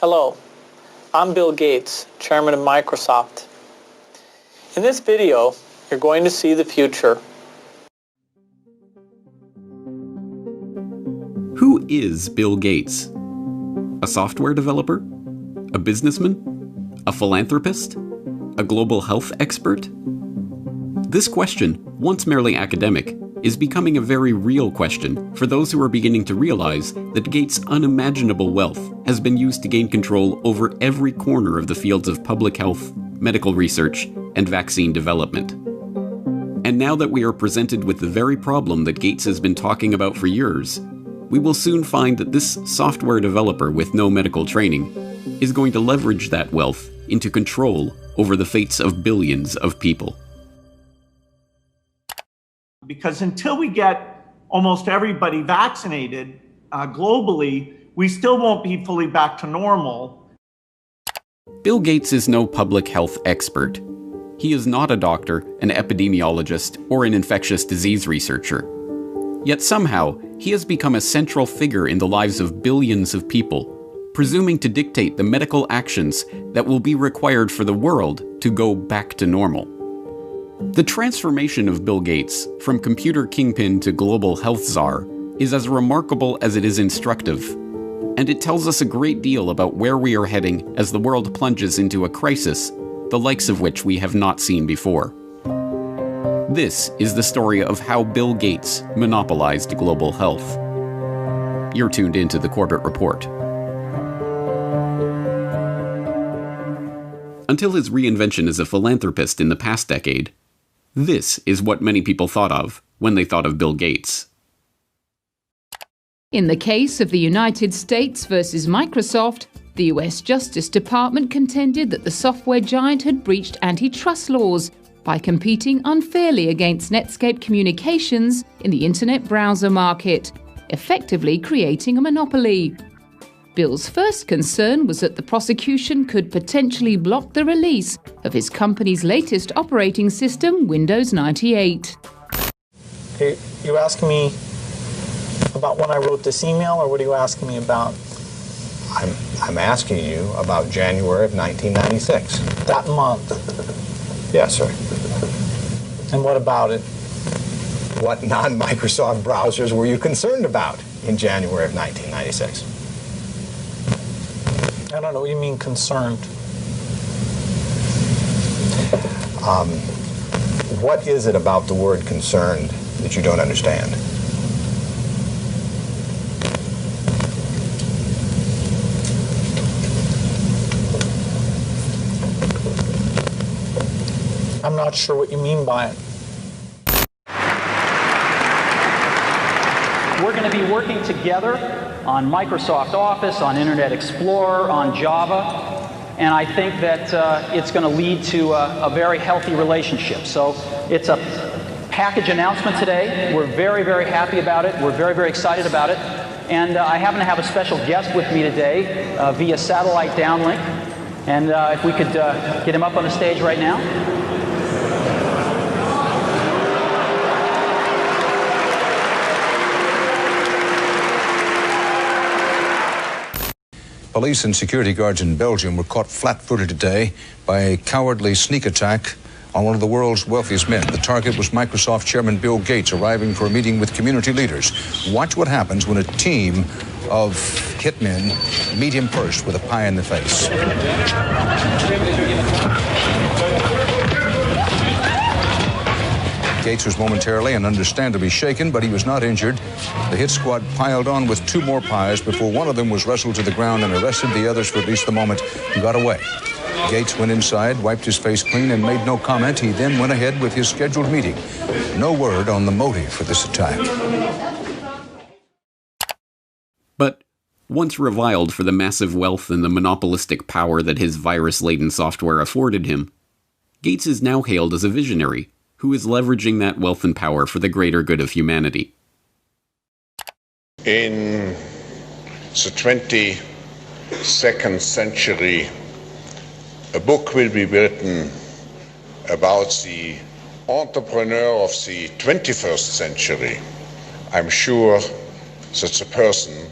Hello, I'm Bill Gates, Chairman of Microsoft. In this video, you're going to see the future. Who is Bill Gates? A software developer? A businessman? A philanthropist? A global health expert? This question, once merely academic, is becoming a very real question for those who are beginning to realize that Gates' unimaginable wealth has been used to gain control over every corner of the fields of public health, medical research, and vaccine development. And now that we are presented with the very problem that Gates has been talking about for years, we will soon find that this software developer with no medical training is going to leverage that wealth into control over the fates of billions of people. Because until we get almost everybody vaccinated globally, we still won't be fully back to normal. Bill Gates is no public health expert. He is not a doctor, an epidemiologist, or an infectious disease researcher. Yet somehow, he has become a central figure in the lives of billions of people, presuming to dictate the medical actions that will be required for the world to go back to normal. The transformation of Bill Gates from computer kingpin to global health czar is as remarkable as it is instructive, and it tells us a great deal about where we are heading as the world plunges into a crisis, the likes of which we have not seen before. This is the story of how Bill Gates monopolized global health. You're tuned into the Corbett Report. Until his reinvention as a philanthropist in the past decade, this is what many people thought of when they thought of Bill Gates. In the case of the United States versus Microsoft, the US Justice Department contended that the software giant had breached antitrust laws by competing unfairly against Netscape Communications in the internet browser market, effectively creating a monopoly. Bill's first concern was that the prosecution could potentially block the release of his company's latest operating system, Windows 98. Okay, you asking me about when I wrote this email, or what are you asking me about? I'm asking you about January of 1996. That month. Yes, sir. And what about it? What non-Microsoft browsers were you concerned about in January of 1996? I don't know what you mean concerned. What is it about the word concerned that you don't understand? I'm not sure what you mean by it. We're going to be working together on Microsoft Office, on Internet Explorer, on Java, and I think that it's going to lead to a very healthy relationship. So it's a package announcement today. We're very, very happy about it. We're very, very excited about it. And I happen to have a special guest with me today via satellite downlink. And if we could get him up on the stage right now. Police and security guards in Belgium were caught flat-footed today by a cowardly sneak attack on one of the world's wealthiest men. The target was Microsoft chairman Bill Gates, arriving for a meeting with community leaders. Watch what happens when a team of hitmen meet him first with a pie in the face. Gates was momentarily and understandably shaken, but he was not injured. The hit squad piled on with two more pies before one of them was wrestled to the ground and arrested. The others, for at least the moment, got away. Gates went inside, wiped his face clean, and made no comment. He then went ahead with his scheduled meeting. No word on the motive for this attack. But once reviled for the massive wealth and the monopolistic power that his virus-laden software afforded him, Gates is now hailed as a visionary who is leveraging that wealth and power for the greater good of humanity. In the 22nd century, a book will be written about the entrepreneur of the 21st century. I'm sure that the person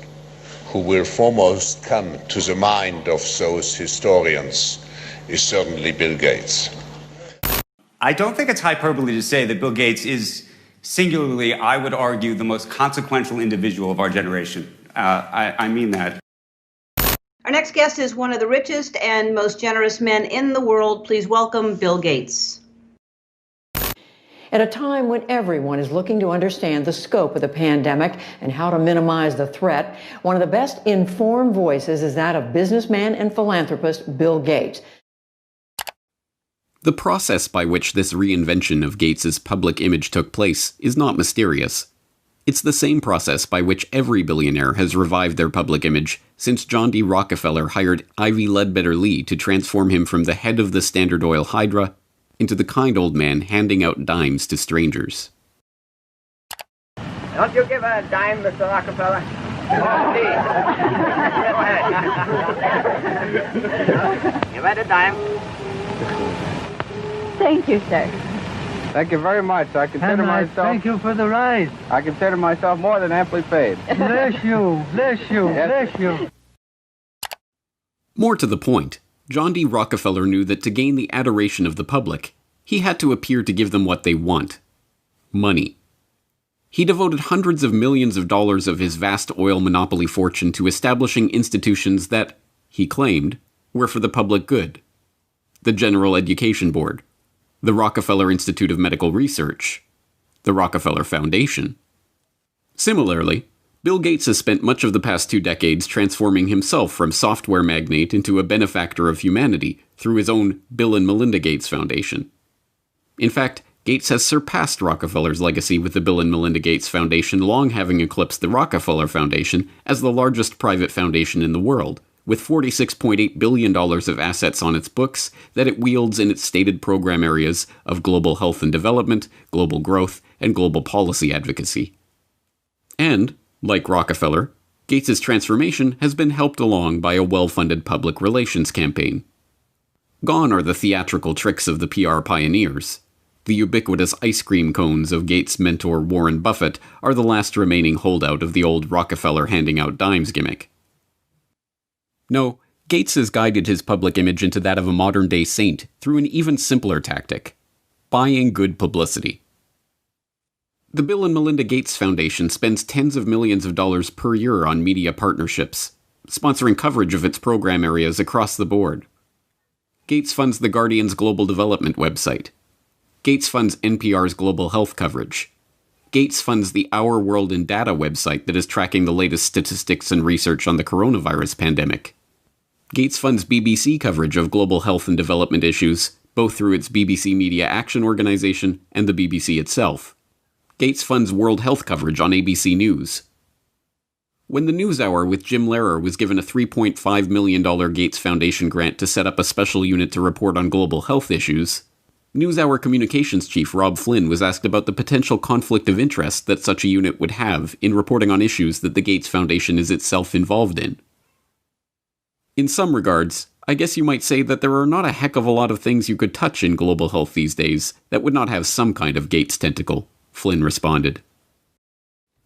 who will foremost come to the mind of those historians is certainly Bill Gates. I don't think it's hyperbole to say that Bill Gates is singularly, I would argue, the most consequential individual of our generation. I mean that. Our next guest is one of the richest and most generous men in the world. Please welcome Bill Gates. At a time when everyone is looking to understand the scope of the pandemic and how to minimize the threat, one of the best informed voices is that of businessman and philanthropist Bill Gates. The process by which this reinvention of Gates's public image took place is not mysterious. It's the same process by which every billionaire has revived their public image since John D. Rockefeller hired Ivy Ledbetter Lee to transform him from the head of the Standard Oil Hydra into the kind old man handing out dimes to strangers. Don't you give a dime, Mr. Rockefeller? Oh, please. Go ahead. Give it a dime. Thank you, sir. Thank you very much. I consider myself... Thank you for the ride. I consider myself more than amply paid. Bless you, bless you, Yes. bless you. More to the point, John D. Rockefeller knew that to gain the adoration of the public, he had to appear to give them what they want: money. He devoted hundreds of millions of dollars of his vast oil monopoly fortune to establishing institutions that, he claimed, were for the public good. The General Education Board, the Rockefeller Institute of Medical Research, the Rockefeller Foundation. Similarly, Bill Gates has spent much of the past 2 decades transforming himself from software magnate into a benefactor of humanity through his own Bill and Melinda Gates Foundation. In fact, Gates has surpassed Rockefeller's legacy with the Bill and Melinda Gates Foundation, long having eclipsed the Rockefeller Foundation as the largest private foundation in the world, with $46.8 billion of assets on its books that it wields in its stated program areas of global health and development, global growth, and global policy advocacy. And, like Rockefeller, Gates's transformation has been helped along by a well-funded public relations campaign. Gone are the theatrical tricks of the PR pioneers. The ubiquitous ice cream cones of Gates' mentor Warren Buffett are the last remaining holdout of the old Rockefeller handing out dimes gimmick. No, Gates has guided his public image into that of a modern-day saint through an even simpler tactic: buying good publicity. The Bill and Melinda Gates Foundation spends tens of millions of dollars per year on media partnerships, sponsoring coverage of its program areas across the board. Gates funds The Guardian's global development website. Gates funds NPR's global health coverage. Gates funds the Our World in Data website that is tracking the latest statistics and research on the coronavirus pandemic. Gates funds BBC coverage of global health and development issues, both through its BBC Media Action Organization and the BBC itself. Gates funds World Health coverage on ABC News. When the NewsHour with Jim Lehrer was given a $3.5 million Gates Foundation grant to set up a special unit to report on global health issues, NewsHour communications chief Rob Flynn was asked about the potential conflict of interest that such a unit would have in reporting on issues that the Gates Foundation is itself involved in. In some regards, I guess you might say that there are not a heck of a lot of things you could touch in global health these days that would not have some kind of Gates tentacle, Flynn responded.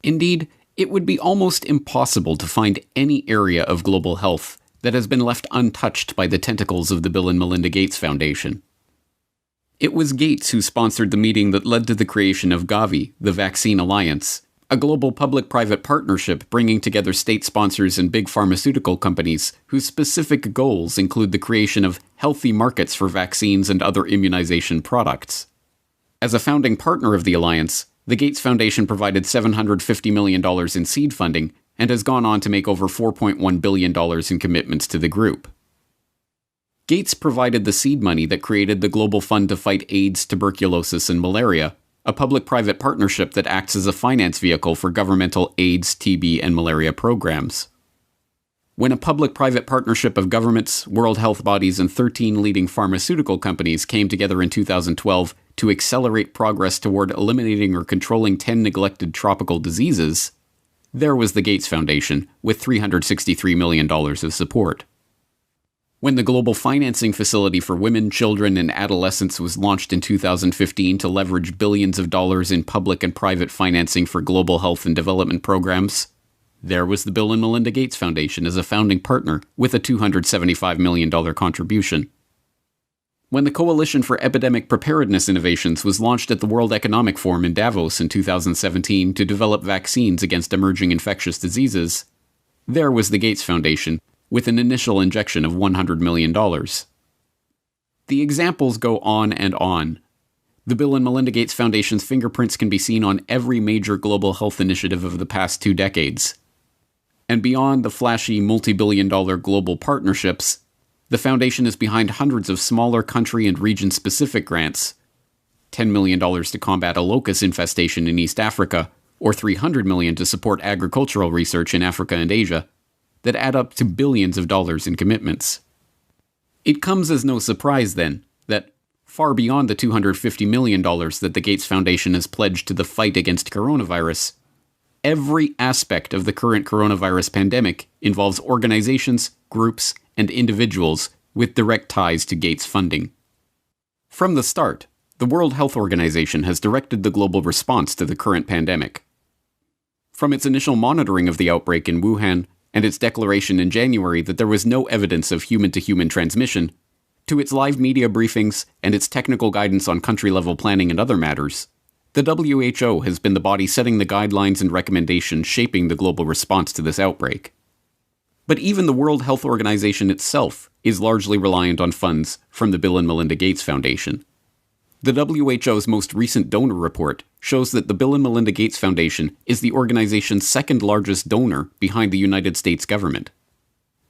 Indeed, it would be almost impossible to find any area of global health that has been left untouched by the tentacles of the Bill and Melinda Gates Foundation. It was Gates who sponsored the meeting that led to the creation of Gavi, the Vaccine Alliance, a global public-private partnership bringing together state sponsors and big pharmaceutical companies whose specific goals include the creation of healthy markets for vaccines and other immunization products. As a founding partner of the alliance, the Gates Foundation provided $750 million in seed funding and has gone on to make over $4.1 billion in commitments to the group. Gates provided the seed money that created the Global Fund to Fight AIDS, Tuberculosis, and Malaria, a public-private partnership that acts as a finance vehicle for governmental AIDS, TB, and malaria programs. When a public-private partnership of governments, world health bodies, and 13 leading pharmaceutical companies came together in 2012 to accelerate progress toward eliminating or controlling 10 neglected tropical diseases, there was the Gates Foundation, with $363 million of support. When the Global Financing Facility for Women, Children, and Adolescents was launched in 2015 to leverage billions of dollars in public and private financing for global health and development programs, There was the Bill and Melinda Gates Foundation as a founding partner with a $275 million contribution. When the Coalition for Epidemic Preparedness Innovations was launched at the World Economic Forum in Davos in 2017 to develop vaccines against emerging infectious diseases, there was the Gates Foundation with an initial injection of $100 million. The examples go on and on. The Bill and Melinda Gates Foundation's fingerprints can be seen on every major global health initiative of the past 2 decades. And beyond the flashy multi-billion-dollar global partnerships, the foundation is behind hundreds of smaller country and region-specific grants, $10 million to combat a locust infestation in East Africa, or $300 million to support agricultural research in Africa and Asia, that add up to billions of dollars in commitments. It comes as no surprise, then, that far beyond the $250 million that the Gates Foundation has pledged to the fight against coronavirus, every aspect of the current coronavirus pandemic involves organizations, groups, and individuals with direct ties to Gates funding. From the start, the World Health Organization has directed the global response to the current pandemic. From its initial monitoring of the outbreak in Wuhan and its declaration in January that there was no evidence of human-to-human transmission, to its live media briefings and its technical guidance on country-level planning and other matters, the WHO has been the body setting the guidelines and recommendations shaping the global response to this outbreak. But even the World Health Organization itself is largely reliant on funds from the Bill and Melinda Gates Foundation. The WHO's most recent donor report shows that the Bill and Melinda Gates Foundation is the organization's second largest donor behind the United States government.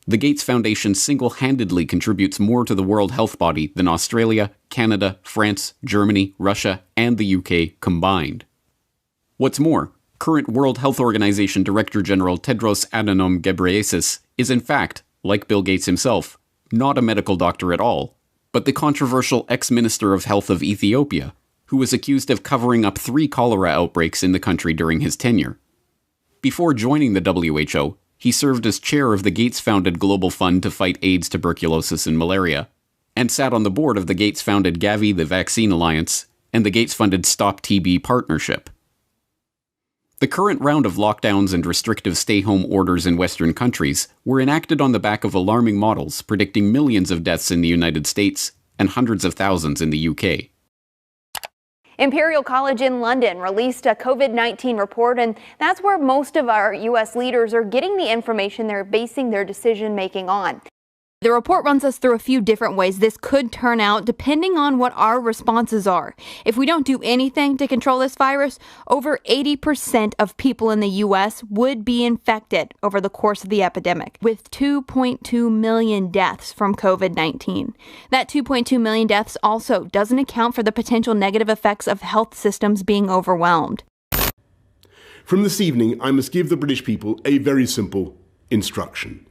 The Gates Foundation single-handedly contributes more to the World Health Body than Australia, Canada, France, Germany, Russia, and the UK combined. What's more, current World Health Organization Director General Tedros Adhanom Ghebreyesus is in fact, like Bill Gates himself, not a medical doctor at all, but the controversial ex-Minister of Health of Ethiopia, who was accused of covering up 3 cholera outbreaks in the country during his tenure. Before joining the WHO, he served as chair of the Gates-founded Global Fund to fight AIDS, tuberculosis, and malaria, and sat on the board of the Gates-founded Gavi, the Vaccine Alliance, and the Gates-funded Stop TB Partnership. The current round of lockdowns and restrictive stay-home orders in Western countries were enacted on the back of alarming models predicting millions of deaths in the United States and hundreds of thousands in the UK. Imperial College in London released a COVID-19 report, and that's where most of our U.S. leaders are getting the information they're basing their decision-making on. The report runs us through a few different ways this could turn out depending on what our responses are. If we don't do anything to control this virus, over 80% of people in the U.S. would be infected over the course of the epidemic, with 2.2 million deaths from COVID-19. That 2.2 million deaths also doesn't account for the potential negative effects of health systems being overwhelmed. From this evening, I must give the British people a very simple instruction.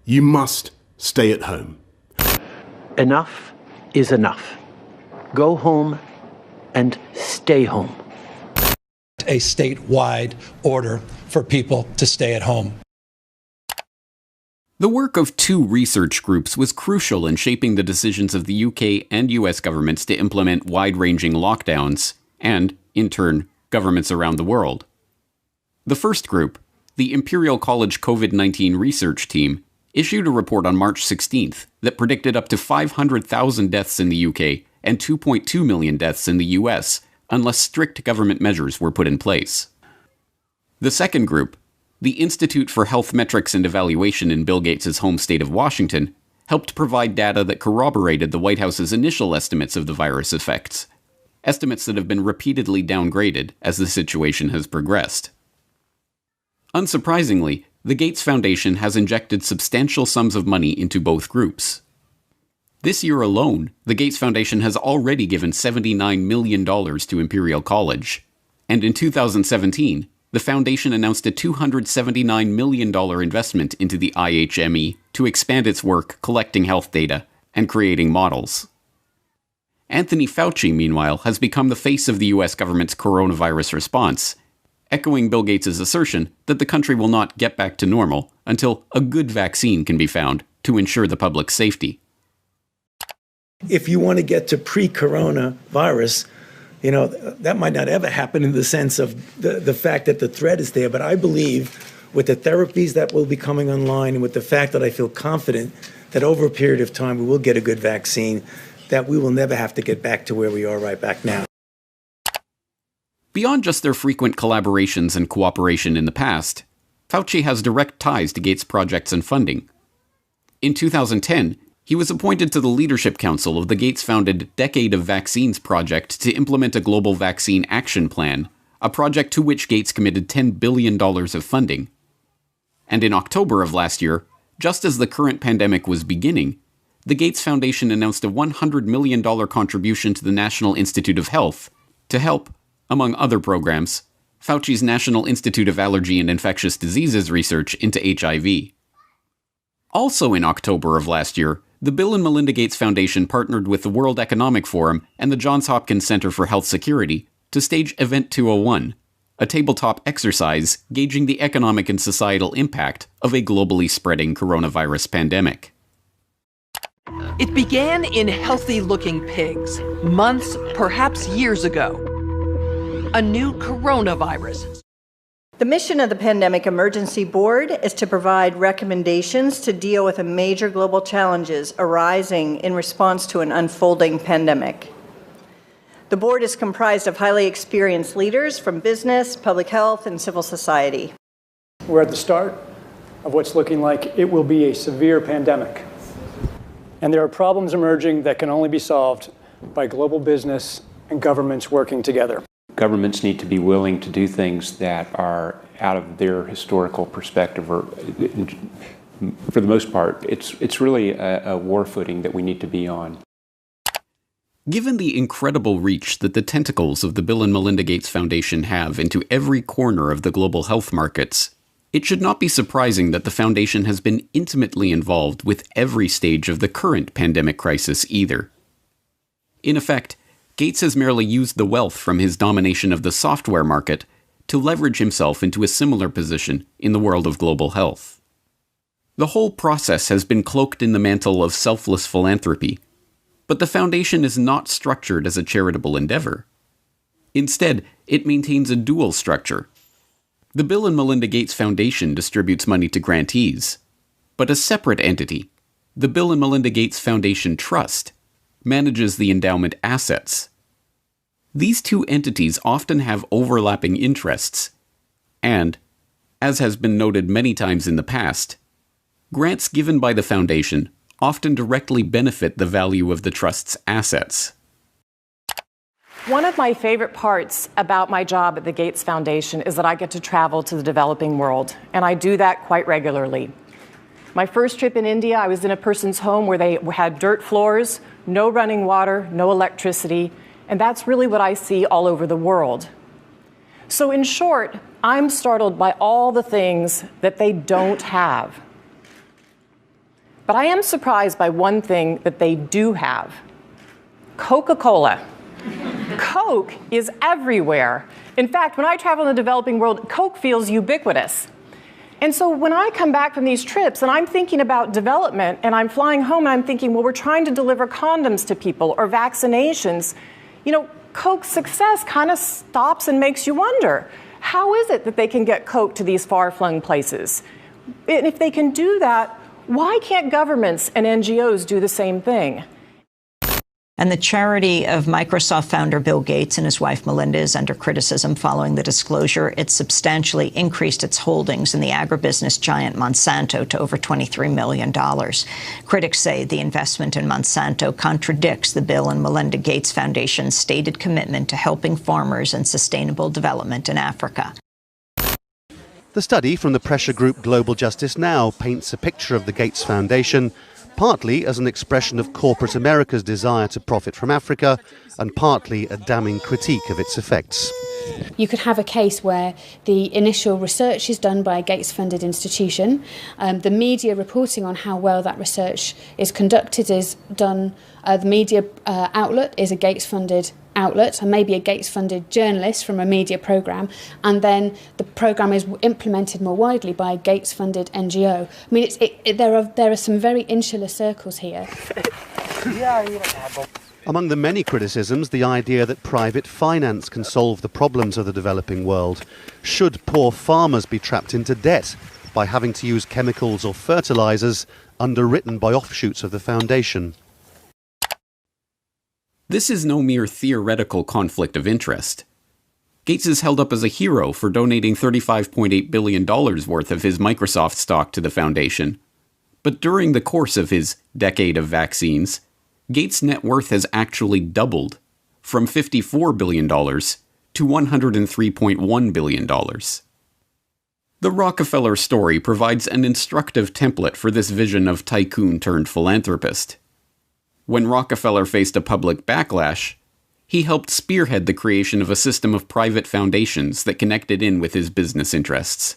You must stay at home. Enough is enough. Go home and stay home. A statewide order for people to stay at home. The work of 2 research groups was crucial in shaping the decisions of the UK and US governments to implement wide-ranging lockdowns, and, in turn, governments around the world. The first group, the Imperial College COVID-19 Research Team, issued a report on March 16th that predicted up to 500,000 deaths in the UK and 2.2 million deaths in the US unless strict government measures were put in place. The second group, the Institute for Health Metrics and Evaluation in Bill Gates' home state of Washington, helped provide data that corroborated the White House's initial estimates of the virus effects, estimates that have been repeatedly downgraded as the situation has progressed. Unsurprisingly, the Gates Foundation has injected substantial sums of money into both groups. This year alone, the Gates Foundation has already given $79 million to Imperial College, and in 2017, the foundation announced a $279 million investment into the IHME to expand its work collecting health data and creating models. Anthony Fauci, meanwhile, has become the face of the US government's coronavirus response, echoing Bill Gates' assertion that the country will not get back to normal until a good vaccine can be found to ensure the public's safety. If you want to get to pre-coronavirus, that might not ever happen in the sense of the fact that the threat is there, but I believe with the therapies that will be coming online and with the fact that I feel confident that over a period of time we will get a good vaccine, that we will never have to get back to where we are right back now. Beyond just their frequent collaborations and cooperation in the past, Fauci has direct ties to Gates' projects and funding. In 2010, he was appointed to the Leadership Council of the Gates-founded Decade of Vaccines project to implement a global vaccine action plan, a project to which Gates committed $10 billion of funding. And in October of last year, just as the current pandemic was beginning, the Gates Foundation announced a $100 million contribution to the National Institute of Health to help, among other programs, Fauci's National Institute of Allergy and Infectious Diseases research into HIV. Also in October of last year, the Bill and Melinda Gates Foundation partnered with the World Economic Forum and the Johns Hopkins Center for Health Security to stage Event 201, a tabletop exercise gauging the economic and societal impact of a globally spreading coronavirus pandemic. It began in healthy-looking pigs, months, perhaps years ago. A new coronavirus. The mission of the Pandemic Emergency Board is to provide recommendations to deal with the major global challenges arising in response to an unfolding pandemic. The board is comprised of highly experienced leaders from business, public health, and civil society. We're at the start of what's looking like it will be a severe pandemic. And there are problems emerging that can only be solved by global business and governments working together. Governments need to be willing to do things that are out of their historical perspective, or for the most part, it's really a war footing that we need to be on. Given the incredible reach that the tentacles of the Bill and Melinda Gates Foundation have into every corner of the global health markets, it should not be surprising that the foundation has been intimately involved with every stage of the current pandemic crisis either. In effect, Gates has merely used the wealth from his domination of the software market to leverage himself into a similar position in the world of global health. The whole process has been cloaked in the mantle of selfless philanthropy, but the foundation is not structured as a charitable endeavor. Instead, it maintains a dual structure. The Bill and Melinda Gates Foundation distributes money to grantees, but a separate entity, the Bill and Melinda Gates Foundation Trust, manages the endowment assets. These two entities often have overlapping interests, and, as has been noted many times in the past, grants given by the foundation often directly benefit the value of the trust's assets. One of my favorite parts about my job at the Gates Foundation is that I get to travel to the developing world, and I do that quite regularly. My first trip in India, I was in a person's home where they had dirt floors, no running water, no electricity, and that's really what I see all over the world. So in short, I'm startled by all the things that they don't have. But I am surprised by one thing that they do have: Coca-Cola. Coke is everywhere. In fact, when I travel in the developing world, Coke feels ubiquitous. And so when I come back from these trips and I'm thinking about development and I'm flying home and I'm thinking, well, we're trying to deliver condoms to people or vaccinations, you know, Coke's success kind of stops and makes you wonder, how is it that they can get Coke to these far-flung places? And if they can do that, why can't governments and NGOs do the same thing? And the charity of Microsoft founder Bill Gates and his wife Melinda is under criticism following the disclosure. It substantially increased its holdings in the agribusiness giant Monsanto to over $23 million. Critics say the investment in Monsanto contradicts the Bill and Melinda Gates Foundation's stated commitment to helping farmers and sustainable development in Africa. The study from the pressure group Global Justice Now paints a picture of the Gates Foundation partly as an expression of corporate America's desire to profit from Africa, and partly a damning critique of its effects. You could have a case where the initial research is done by a Gates-funded institution. The media reporting on how well that research is conducted is done. The media outlet is a Gates-funded outlet, and maybe a Gates-funded journalist from a media programme, and then the programme is implemented more widely by a Gates-funded NGO. I mean, there are some very insular circles here. Among the many criticisms, the idea that private finance can solve the problems of the developing world. Should poor farmers be trapped into debt by having to use chemicals or fertilizers underwritten by offshoots of the foundation? This is no mere theoretical conflict of interest. Gates is held up as a hero for donating $35.8 billion worth of his Microsoft stock to the foundation. But during the course of his decade of vaccines, Gates' net worth has actually doubled, from $54 billion to $103.1 billion. The Rockefeller story provides an instructive template for this vision of tycoon-turned-philanthropist. When Rockefeller faced a public backlash, he helped spearhead the creation of a system of private foundations that connected in with his business interests.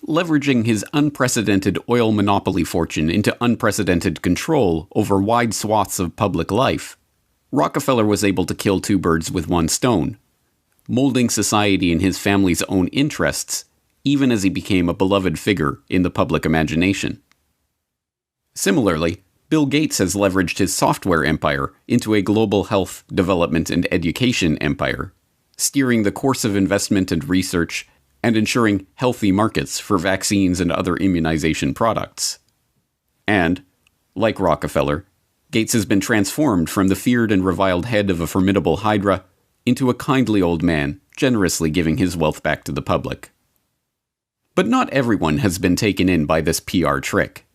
Leveraging his unprecedented oil monopoly fortune into unprecedented control over wide swaths of public life, Rockefeller was able to kill two birds with one stone, molding society in his family's own interests, even as he became a beloved figure in the public imagination. Similarly, Bill Gates has leveraged his software empire into a global health, development, and education empire, steering the course of investment and research and ensuring healthy markets for vaccines and other immunization products. And, like Rockefeller, Gates has been transformed from the feared and reviled head of a formidable hydra into a kindly old man, generously giving his wealth back to the public. But not everyone has been taken in by this PR trick.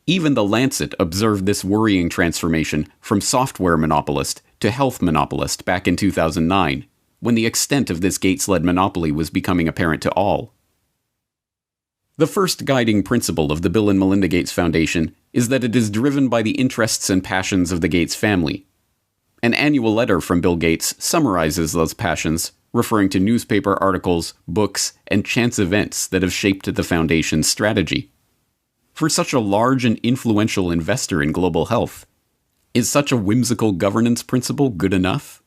Even The Lancet observed this worrying transformation from software monopolist to health monopolist back in 2009, when the extent of this Gates-led monopoly was becoming apparent to all. The first guiding principle of the Bill and Melinda Gates Foundation is that it is driven by the interests and passions of the Gates family. An annual letter from Bill Gates summarizes those passions, referring to newspaper articles, books, and chance events that have shaped the foundation's strategy. For such a large and influential investor in global health, is such a whimsical governance principle good enough?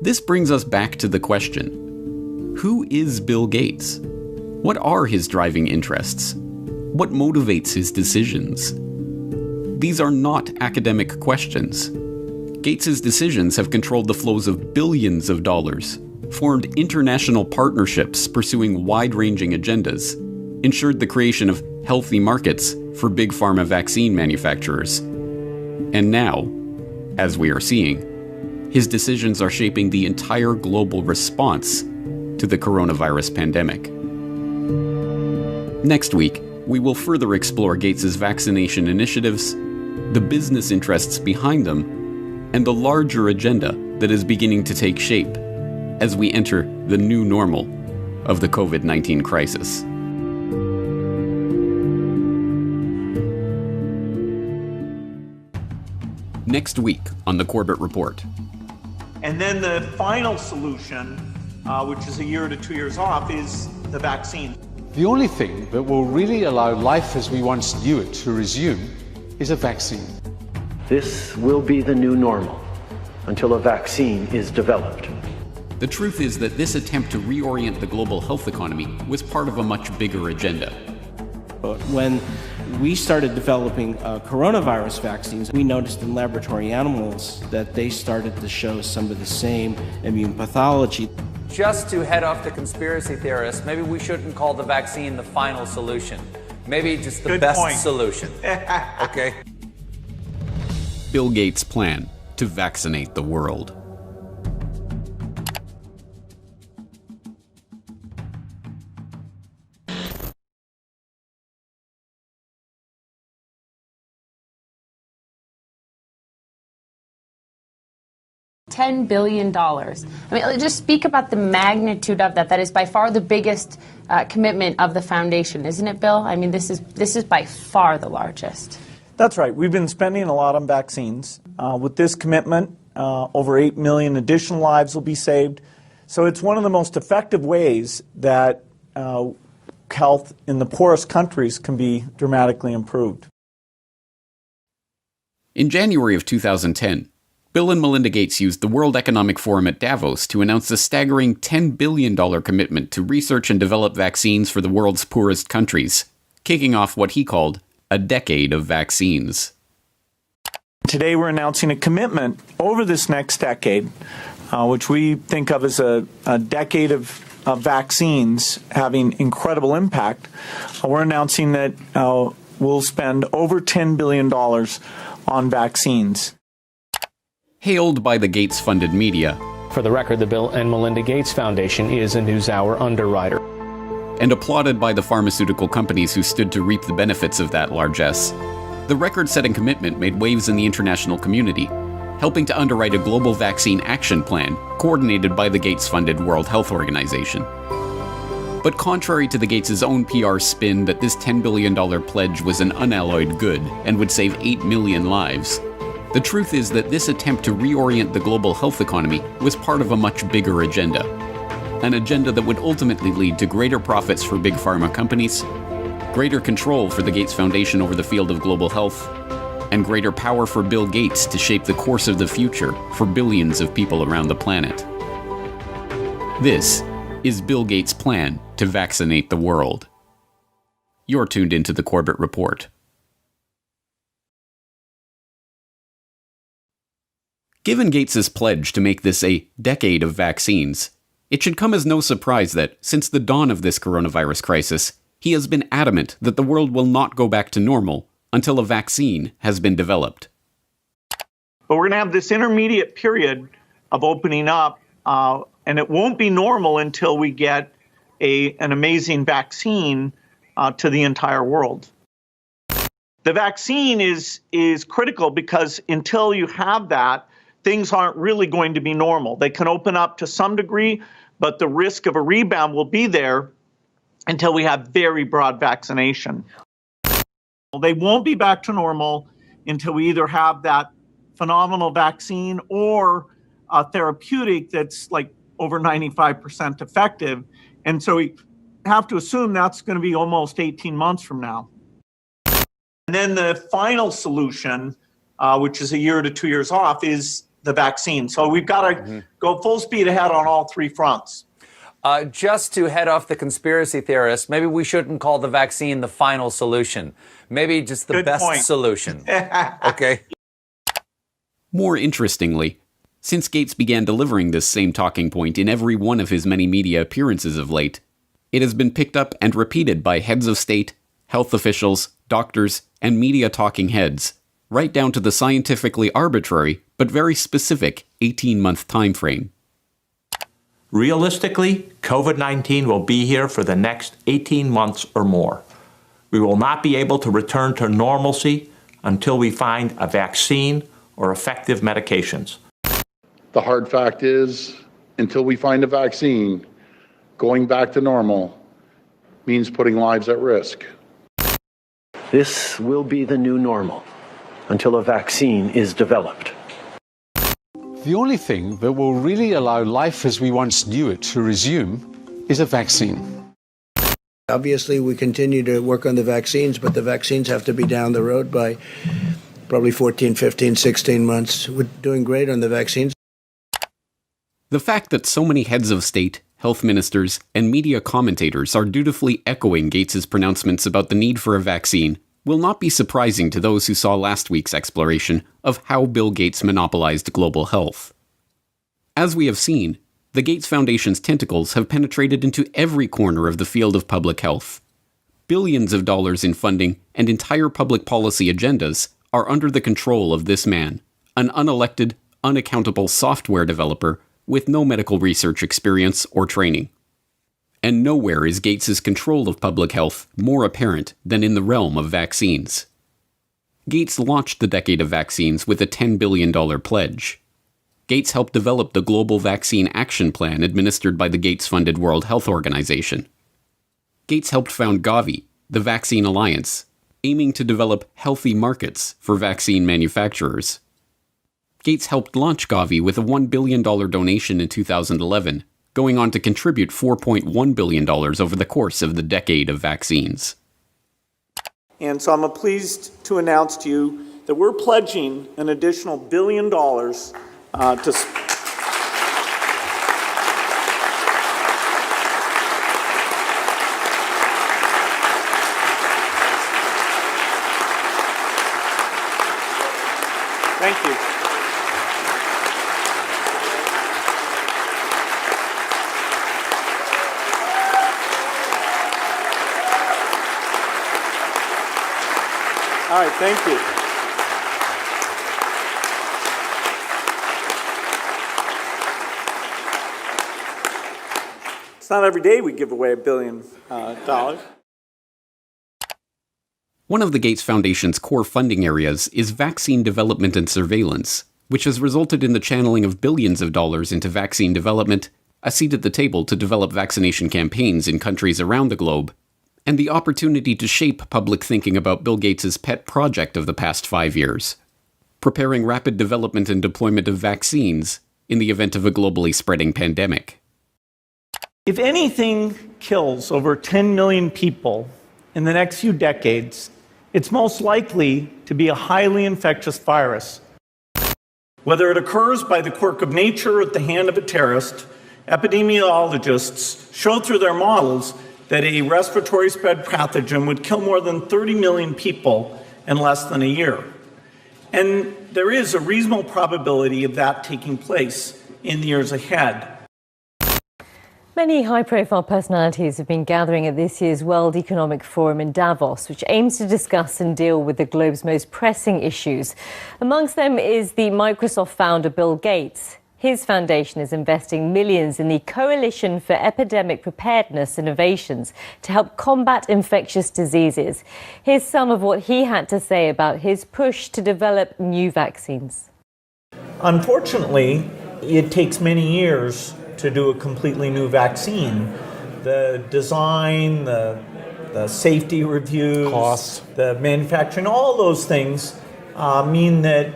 This brings us back to the question: who is Bill Gates? What are his driving interests? What motivates his decisions? These are not academic questions. Gates' decisions have controlled the flows of billions of dollars, formed international partnerships pursuing wide-ranging agendas, ensured the creation of healthy markets for big pharma vaccine manufacturers. And now, as we are seeing, his decisions are shaping the entire global response to the coronavirus pandemic. Next week, we will further explore Gates' vaccination initiatives, the business interests behind them, and the larger agenda that is beginning to take shape as we enter the new normal of the COVID-19 crisis. Next week on the Corbett Report. And then the final solution, which is a year to 2 years off, is the vaccine. The only thing that will really allow life as we once knew it to resume is a vaccine. This will be the new normal until a vaccine is developed. The truth is that this attempt to reorient the global health economy was part of a much bigger agenda. When we started developing coronavirus vaccines, we noticed in laboratory animals that they started to show some of the same immune pathology. Just to head off the conspiracy theorists, maybe we shouldn't call the vaccine the final solution. Maybe just the best solution. Okay? Bill Gates' plan to vaccinate the world. $10 billion. I mean, just speak about the magnitude of that. That is by far the biggest commitment of the foundation, isn't it, Bill? I mean, this is by far the largest. That's right. We've been spending a lot on vaccines. With this commitment, over 8 million additional lives will be saved. So it's one of the most effective ways that health in the poorest countries can be dramatically improved. In January of 2010, Bill and Melinda Gates used the World Economic Forum at Davos to announce a staggering $10 billion commitment to research and develop vaccines for the world's poorest countries, kicking off what he called a decade of vaccines. Today we're announcing a commitment over this next decade, which we think of as a decade of vaccines having incredible impact. We're announcing that we'll spend over $10 billion on vaccines. Hailed by the Gates-funded media. For the record, the Bill and Melinda Gates Foundation is a NewsHour underwriter. And applauded by the pharmaceutical companies who stood to reap the benefits of that largesse. The record-setting commitment made waves in the international community, helping to underwrite a global vaccine action plan coordinated by the Gates-funded World Health Organization. But contrary to the Gates' own PR spin that this $10 billion pledge was an unalloyed good and would save 8 million lives, the truth is that this attempt to reorient the global health economy was part of a much bigger agenda. An agenda that would ultimately lead to greater profits for big pharma companies, greater control for the Gates Foundation over the field of global health, and greater power for Bill Gates to shape the course of the future for billions of people around the planet. This is Bill Gates' plan to vaccinate the world. You're tuned into the Corbett Report. Given Gates' pledge to make this a decade of vaccines, it should come as no surprise that, since the dawn of this coronavirus crisis, he has been adamant that the world will not go back to normal until a vaccine has been developed. But we're going to have this intermediate period of opening up, and it won't be normal until we get an amazing vaccine to the entire world. The vaccine is critical because until you have that, things aren't really going to be normal. They can open up to some degree, but the risk of a rebound will be there until we have very broad vaccination. They won't be back to normal until we either have that phenomenal vaccine or a therapeutic that's like over 95% effective. And so we have to assume that's going to be almost 18 months from now. And then the final solution, which is a year to 2 years off, is the vaccine. So we've got to go full speed ahead on all three fronts. Just to head off the conspiracy theorists, maybe we shouldn't call the vaccine the final solution. Maybe just the best solution. Okay. More interestingly, since Gates began delivering this same talking point in every one of his many media appearances of late, it has been picked up and repeated by heads of state, health officials, doctors, and media talking heads, right down to the scientifically arbitrary but very specific 18-month time frame. Realistically, COVID-19 will be here for the next 18 months or more. We will not be able to return to normalcy until we find a vaccine or effective medications. The hard fact is, until we find a vaccine, going back to normal means putting lives at risk. This will be the new normal until a vaccine is developed. The only thing that will really allow life as we once knew it to resume is a vaccine. Obviously, we continue to work on the vaccines, but the vaccines have to be down the road by probably 14, 15, 16 months. We're doing great on the vaccines. The fact that so many heads of state, health ministers, and media commentators are dutifully echoing Gates' pronouncements about the need for a vaccine will not be surprising to those who saw last week's exploration of how Bill Gates monopolized global health. As we have seen, the Gates Foundation's tentacles have penetrated into every corner of the field of public health. Billions of dollars in funding and entire public policy agendas are under the control of this man, an unelected, unaccountable software developer with no medical research experience or training. And nowhere is Gates' control of public health more apparent than in the realm of vaccines. Gates launched the decade of vaccines with a $10 billion pledge. Gates helped develop the Global Vaccine Action Plan administered by the Gates-funded World Health Organization. Gates helped found Gavi, the Vaccine Alliance, aiming to develop healthy markets for vaccine manufacturers. Gates helped launch Gavi with a $1 billion donation in 2011, going on to contribute $4.1 billion over the course of the decade of vaccines. And so I'm pleased to announce to you that we're pledging an additional $1 billion to All right, thank you. It's not every day we give away $1 billion. One of the Gates Foundation's core funding areas is vaccine development and surveillance, which has resulted in the channeling of billions of dollars into vaccine development, a seat at the table to develop vaccination campaigns in countries around the globe, and the opportunity to shape public thinking about Bill Gates' pet project of the past 5 years, preparing rapid development and deployment of vaccines in the event of a globally spreading pandemic. If anything kills over 10 million people in the next few decades, it's most likely to be a highly infectious virus. Whether it occurs by the quirk of nature or at the hand of a terrorist, epidemiologists show through their models that a respiratory spread pathogen would kill more than 30 million people in less than a year. And there is a reasonable probability of that taking place in the years ahead. Many high-profile personalities have been gathering at this year's World Economic Forum in Davos, which aims to discuss and deal with the globe's most pressing issues. Amongst them is the Microsoft founder Bill Gates. His foundation is investing millions in the Coalition for Epidemic Preparedness Innovations to help combat infectious diseases. Here's some of what he had to say about his push to develop new vaccines. Unfortunately, it takes many years to do a completely new vaccine. The design, the safety reviews, costs, the manufacturing, all those things mean that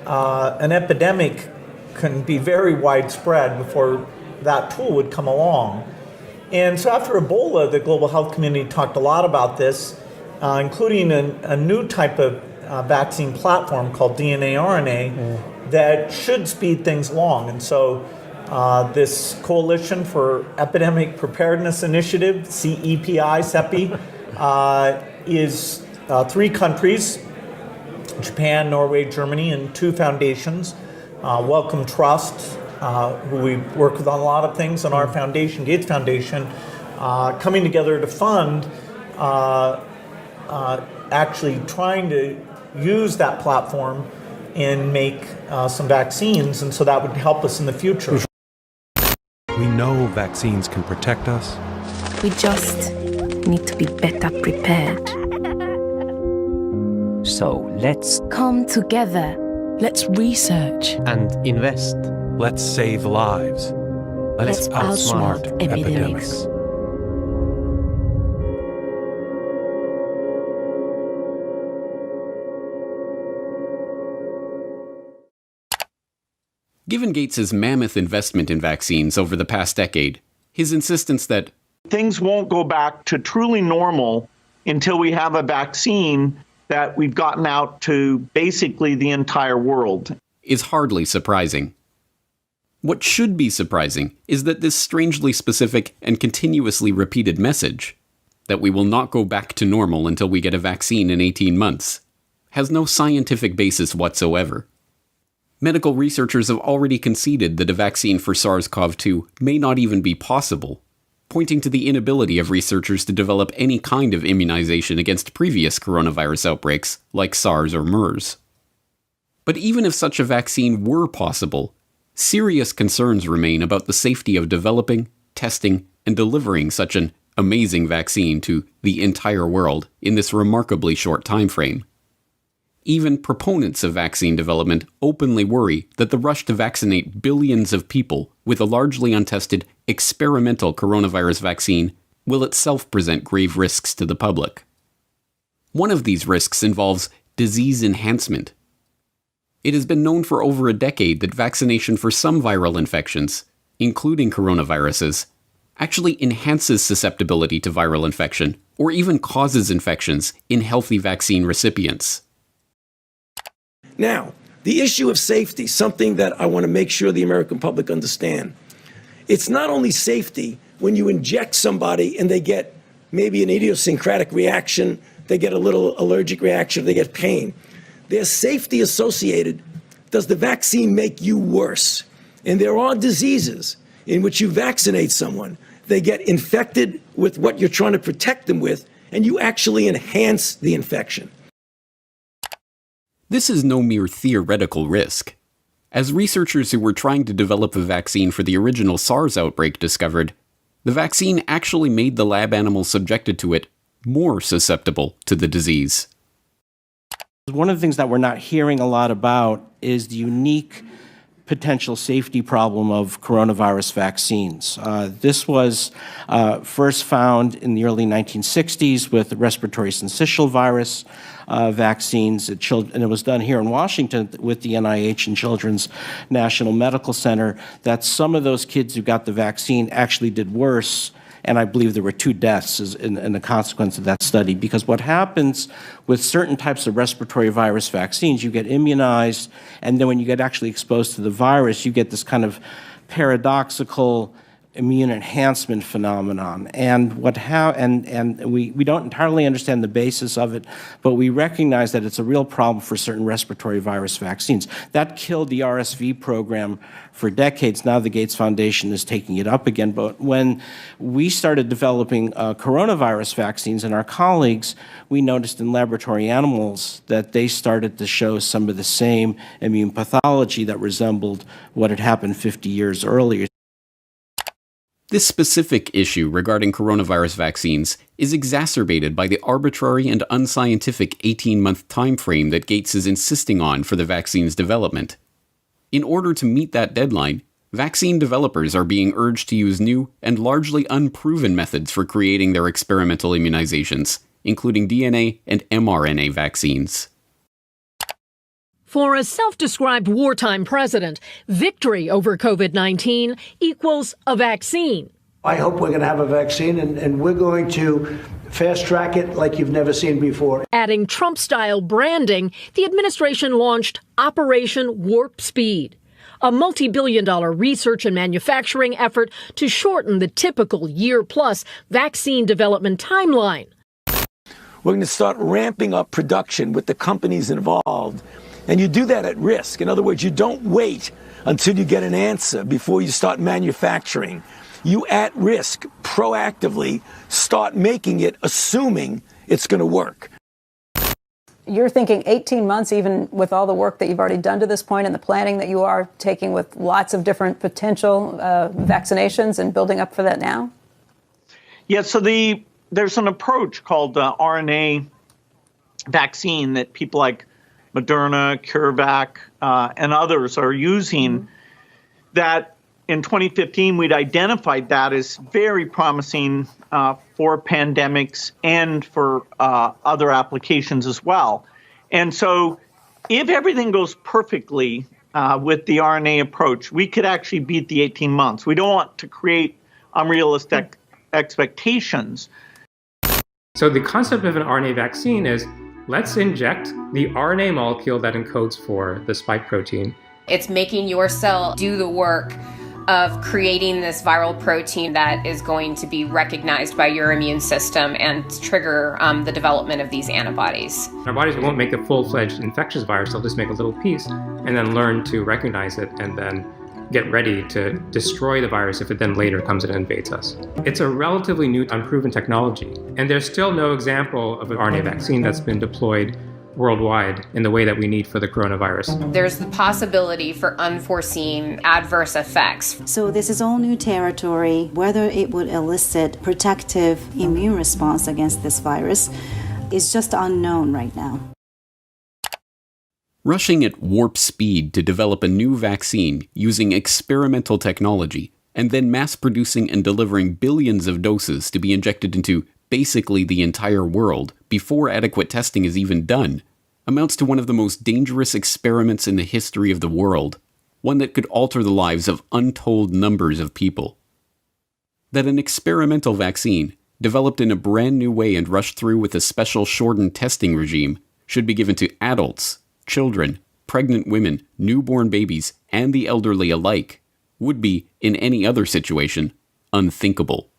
an epidemic can be very widespread before that tool would come along. And so after Ebola, the global health community talked a lot about this, including a new type of vaccine platform called DNA-RNA that should speed things along. And so this Coalition for Epidemic Preparedness Initiative, CEPI, is 3 countries, Japan, Norway, Germany, and 2 foundations. Wellcome Trust, who we work with on a lot of things, and our foundation, Gates Foundation, coming together to fund actually trying to use that platform and make some vaccines, and so that would help us in the future. We know vaccines can protect us. We just need to be better prepared. So let's come together. Let's research and invest. Let's save lives. Let's outsmart epidemics. Given Gates' mammoth investment in vaccines over the past decade, his insistence that things won't go back to truly normal until we have a vaccine that we've gotten out to basically the entire world is hardly surprising. What should be surprising is that this strangely specific and continuously repeated message, that we will not go back to normal until we get a vaccine in 18 months, has no scientific basis whatsoever. Medical researchers have already conceded that a vaccine for SARS-CoV-2 may not even be possible, pointing to the inability of researchers to develop any kind of immunization against previous coronavirus outbreaks like SARS or MERS. But even if such a vaccine were possible, serious concerns remain about the safety of developing, testing, and delivering such an amazing vaccine to the entire world in this remarkably short time frame. Even proponents of vaccine development openly worry that the rush to vaccinate billions of people with a largely untested experimental coronavirus vaccine will itself present grave risks to the public. One of these risks involves disease enhancement. It has been known for over a decade that vaccination for some viral infections, including coronaviruses, actually enhances susceptibility to viral infection or even causes infections in healthy vaccine recipients. Now, the issue of safety, something that I want to make sure the American public understand. It's not only safety when you inject somebody and they get maybe an idiosyncratic reaction, they get a little allergic reaction, they get pain. There's safety associated. Does the vaccine make you worse? And there are diseases in which you vaccinate someone, they get infected with what you're trying to protect them with, and you actually enhance the infection. This is no mere theoretical risk. As researchers who were trying to develop a vaccine for the original SARS outbreak discovered, the vaccine actually made the lab animals subjected to it more susceptible to the disease. One of the things that we're not hearing a lot about is the unique potential safety problem of coronavirus vaccines. This was first found in the early 1960s with the respiratory syncytial virus vaccines at and it was done here in Washington with the NIH and Children's National Medical Center, that some of those kids who got the vaccine actually did worse, and I believe there were 2 deaths in the consequence of that study. Because what happens with certain types of respiratory virus vaccines, you get immunized, and then when you get actually exposed to the virus, you get this kind of paradoxical immune enhancement phenomenon. And we don't entirely understand the basis of it, but we recognize that it's a real problem for certain respiratory virus vaccines. That killed the RSV program for decades. Now the Gates Foundation is taking it up again. But when we started developing coronavirus vaccines, and our colleagues, we noticed in laboratory animals that they started to show some of the same immune pathology that resembled what had happened 50 years earlier. This specific issue regarding coronavirus vaccines is exacerbated by the arbitrary and unscientific 18-month time frame that Gates is insisting on for the vaccine's development. In order to meet that deadline, vaccine developers are being urged to use new and largely unproven methods for creating their experimental immunizations, including DNA and mRNA vaccines. For a self-described wartime president, victory over COVID-19 equals a vaccine. I hope we're going to have a vaccine, and we're going to fast-track it like you've never seen before. Adding Trump-style branding, the administration launched Operation Warp Speed, a multi-billion-dollar research and manufacturing effort to shorten the typical year-plus vaccine development timeline. We're going to start ramping up production with the companies involved. And you do that at risk. In other words, you don't wait until you get an answer before you start manufacturing. You, at risk, proactively start making it, assuming it's going to work. You're thinking 18 months, even with all the work that you've already done to this point and the planning that you are taking with lots of different potential vaccinations and building up for that now? Yeah, so there's an approach called RNA vaccine that people like Moderna, CureVac, and others are using, that in 2015 we'd identified that as very promising for pandemics and for other applications as well. And so if everything goes perfectly with the RNA approach, we could actually beat the 18 months. We don't want to create unrealistic expectations. So the concept of an RNA vaccine is, let's inject the RNA molecule that encodes for the spike protein. It's making your cell do the work of creating this viral protein that is going to be recognized by your immune system and trigger the development of these antibodies. Our bodies won't make a full-fledged infectious virus, they'll just make a little piece and then learn to recognize it and then get ready to destroy the virus if it then later comes and invades us. It's a relatively new, unproven technology, and there's still no example of an RNA vaccine that's been deployed worldwide in the way that we need for the coronavirus. There's the possibility for unforeseen adverse effects. So this is all new territory. Whether it would elicit protective immune response against this virus is just unknown right now. Rushing at warp speed to develop a new vaccine using experimental technology, and then mass-producing and delivering billions of doses to be injected into basically the entire world before adequate testing is even done, amounts to one of the most dangerous experiments in the history of the world, one that could alter the lives of untold numbers of people. That an experimental vaccine, developed in a brand new way and rushed through with a special shortened testing regime, should be given to adults, children, pregnant women, newborn babies, and the elderly alike, would be, in any other situation, unthinkable.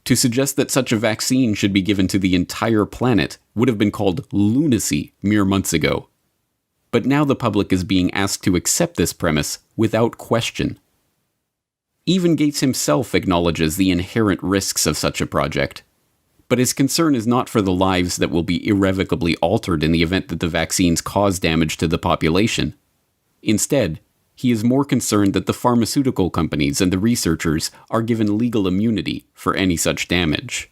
To suggest that such a vaccine should be given to the entire planet would have been called lunacy mere months ago. But now the public is being asked to accept this premise without question. Even Gates himself acknowledges the inherent risks of such a project. But But his concern is not for the lives that will be irrevocably altered in the event that the vaccines cause damage to the population. Instead, he is more concerned that the pharmaceutical companies and the researchers are given legal immunity for any such damage.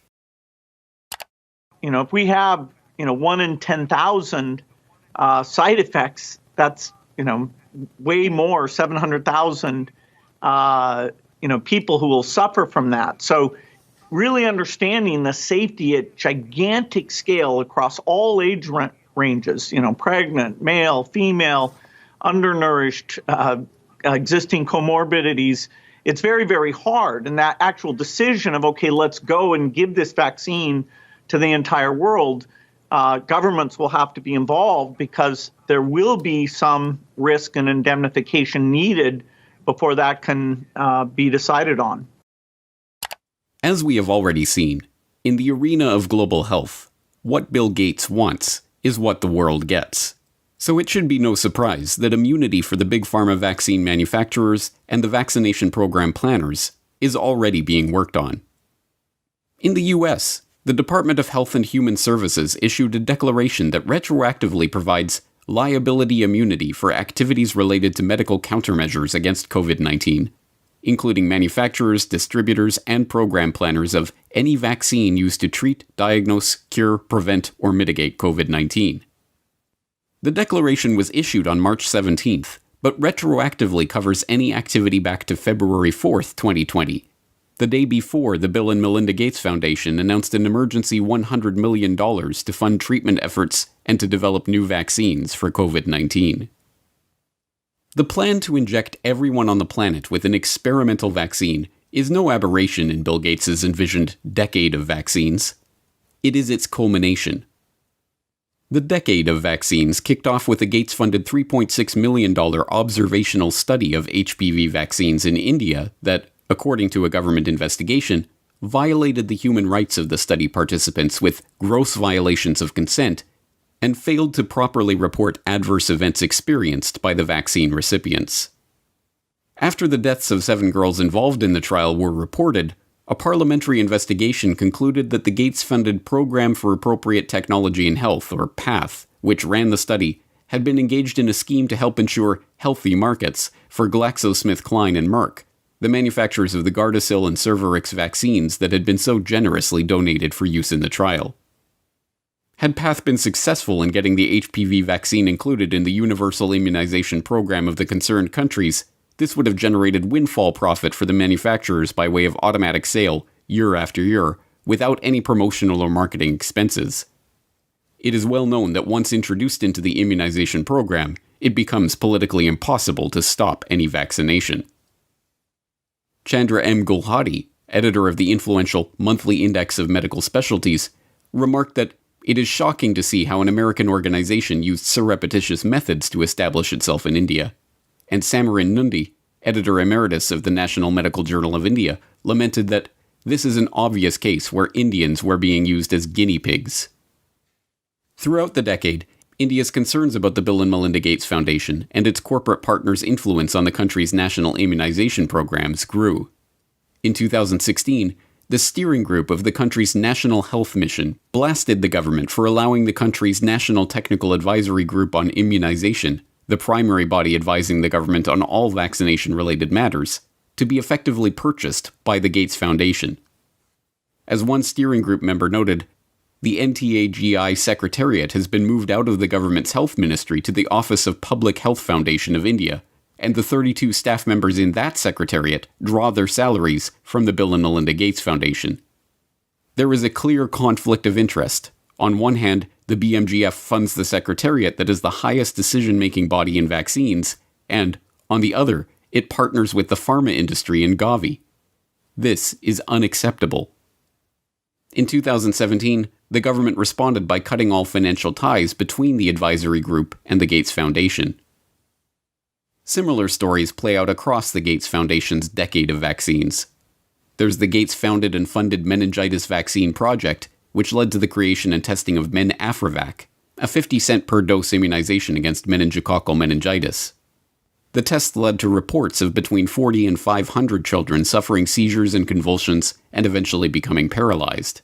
If we have, 1 in 10,000 side effects, that's, way more, 700,000, people who will suffer from that. So really understanding the safety at gigantic scale across all age ranges, pregnant, male, female, undernourished, existing comorbidities, it's very, very hard. And that actual decision of, okay, let's go and give this vaccine to the entire world, governments will have to be involved because there will be some risk and indemnification needed before that can be decided on. As we have already seen, in the arena of global health, what Bill Gates wants is what the world gets. So it should be no surprise that immunity for the big pharma vaccine manufacturers and the vaccination program planners is already being worked on. In the US, the Department of Health and Human Services issued a declaration that retroactively provides liability immunity for activities related to medical countermeasures against COVID-19, including manufacturers, distributors, and program planners of any vaccine used to treat, diagnose, cure, prevent, or mitigate COVID-19. The declaration was issued on March 17th, but retroactively covers any activity back to February 4th, 2020, the day before the Bill and Melinda Gates Foundation announced an emergency $100 million to fund treatment efforts and to develop new vaccines for COVID-19. The plan to inject everyone on the planet with an experimental vaccine is no aberration in Bill Gates' envisioned decade of vaccines. It is its culmination. The decade of vaccines kicked off with a Gates-funded $3.6 million observational study of HPV vaccines in India that, according to a government investigation, violated the human rights of the study participants with gross violations of consent and failed to properly report adverse events experienced by the vaccine recipients. After the deaths of 7 girls involved in the trial were reported, a parliamentary investigation concluded that the Gates-funded Program for Appropriate Technology in Health, or PATH, which ran the study, had been engaged in a scheme to help ensure healthy markets for GlaxoSmithKline and Merck, the manufacturers of the Gardasil and Cervarix vaccines that had been so generously donated for use in the trial. Had PATH been successful in getting the HPV vaccine included in the universal immunization program of the concerned countries, this would have generated windfall profit for the manufacturers by way of automatic sale, year after year, without any promotional or marketing expenses. It is well known that once introduced into the immunization program, it becomes politically impossible to stop any vaccination. Chandra M. Gulhati, editor of the influential Monthly Index of Medical Specialties, remarked that it is shocking to see how an American organization used surreptitious methods to establish itself in India. And Samarin Nundi, editor emeritus of the National Medical Journal of India, lamented that this is an obvious case where Indians were being used as guinea pigs. Throughout the decade, India's concerns about the Bill and Melinda Gates Foundation and its corporate partners' influence on the country's national immunization programs grew. In 2016, the steering group of the country's National Health Mission blasted the government for allowing the country's National Technical Advisory Group on Immunization, the primary body advising the government on all vaccination-related matters, to be effectively purchased by the Gates Foundation. As one steering group member noted, the NTAGI Secretariat has been moved out of the government's health ministry to the Office of Public Health Foundation of India, and the 32 staff members in that secretariat draw their salaries from the Bill and Melinda Gates Foundation. There is a clear conflict of interest. On one hand, the BMGF funds the secretariat that is the highest decision-making body in vaccines, and, on the other, it partners with the pharma industry in Gavi. This is unacceptable. In 2017, the government responded by cutting all financial ties between the advisory group and the Gates Foundation. Similar stories play out across the Gates Foundation's decade of vaccines. There's the Gates-founded and funded meningitis vaccine project, which led to the creation and testing of MenAfrivac, a 50-cent per dose immunization against meningococcal meningitis. The test led to reports of between 40 and 500 children suffering seizures and convulsions and eventually becoming paralyzed.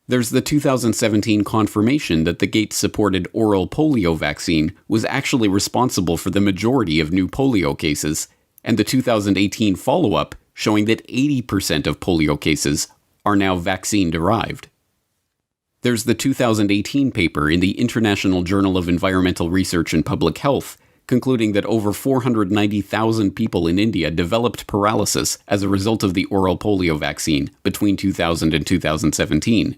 There's the 2017 confirmation that the Gates-supported oral polio vaccine was actually responsible for the majority of new polio cases, and the 2018 follow-up showing that 80% of polio cases are now vaccine-derived. There's the 2018 paper in the International Journal of Environmental Research and Public Health concluding that over 490,000 people in India developed paralysis as a result of the oral polio vaccine between 2000 and 2017.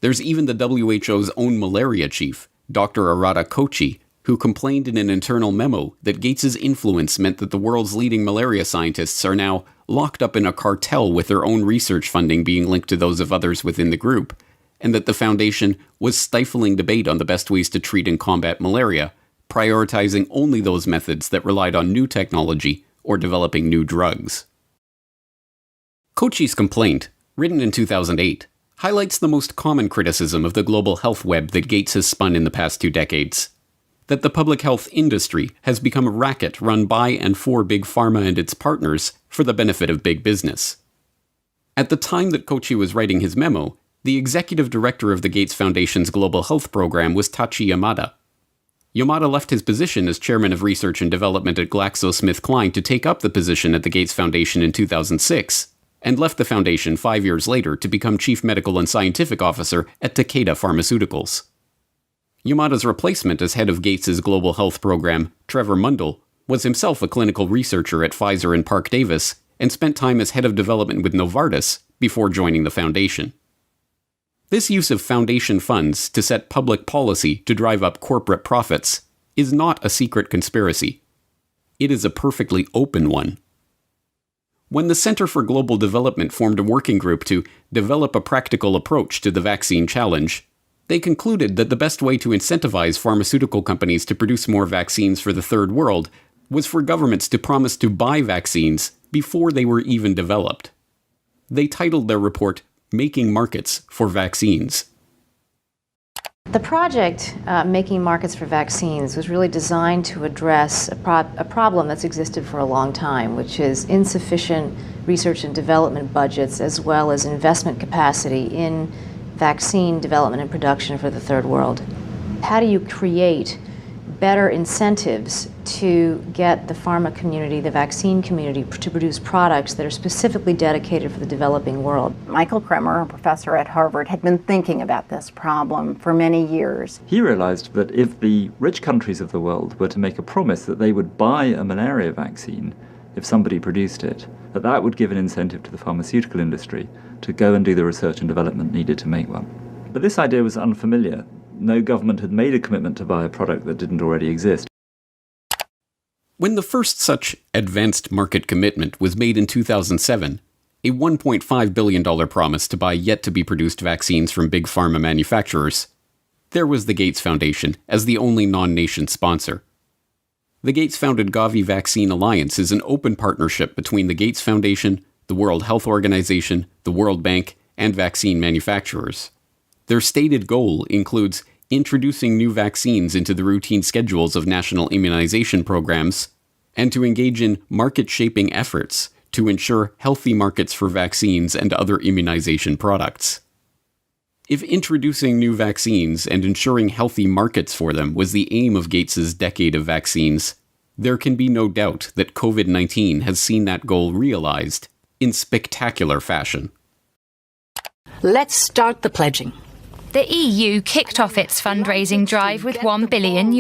There's even the WHO's own malaria chief, Dr. Arata Kochi, who complained in an internal memo that Gates's influence meant that the world's leading malaria scientists are now locked up in a cartel with their own research funding being linked to those of others within the group, and that the foundation was stifling debate on the best ways to treat and combat malaria, prioritizing only those methods that relied on new technology or developing new drugs. Kochi's complaint, written in 2008, highlights the most common criticism of the global health web that Gates has spun in the past 2 decades. That the public health industry has become a racket run by and for Big Pharma and its partners for the benefit of big business. At the time that Kochi was writing his memo, the executive director of the Gates Foundation's Global Health Program was Tachi Yamada. Yamada left his position as chairman of research and development at GlaxoSmithKline to take up the position at the Gates Foundation in 2006, and left the foundation 5 years later to become chief medical and scientific officer at Takeda Pharmaceuticals. Yamada's replacement as head of Gates's Global Health Program, Trevor Mundell, was himself a clinical researcher at Pfizer and Park Davis, and spent time as head of development with Novartis before joining the foundation. This use of foundation funds to set public policy to drive up corporate profits is not a secret conspiracy. It is a perfectly open one. When the Center for Global Development formed a working group to develop a practical approach to the vaccine challenge, they concluded that the best way to incentivize pharmaceutical companies to produce more vaccines for the Third World was for governments to promise to buy vaccines before they were even developed. They titled their report, Making Markets for Vaccines. The project, Making Markets for Vaccines, was really designed to address a problem that's existed for a long time, which is insufficient research and development budgets as well as investment capacity in vaccine development and production for the Third World. How do you create better incentives to get the pharma community, the vaccine community, to produce products that are specifically dedicated for the developing world? Michael Kremer, a professor at Harvard, had been thinking about this problem for many years. He realized that if the rich countries of the world were to make a promise that they would buy a malaria vaccine if somebody produced it, that would give an incentive to the pharmaceutical industry to go and do the research and development needed to make one. But this idea was unfamiliar. No government had made a commitment to buy a product that didn't already exist. When the first such advanced market commitment was made in 2007, a $1.5 billion promise to buy yet-to-be-produced vaccines from big pharma manufacturers, there was the Gates Foundation as the only non-nation sponsor. The Gates-founded Gavi Vaccine Alliance is an open partnership between the Gates Foundation, the World Health Organization, the World Bank, and vaccine manufacturers. Their stated goal includes introducing new vaccines into the routine schedules of national immunization programs, and to engage in market-shaping efforts to ensure healthy markets for vaccines and other immunization products. If introducing new vaccines and ensuring healthy markets for them was the aim of Gates's decade of vaccines, there can be no doubt that COVID-19 has seen that goal realized in spectacular fashion. Let's start the pledging. The EU kicked off its fundraising drive with €1 billion.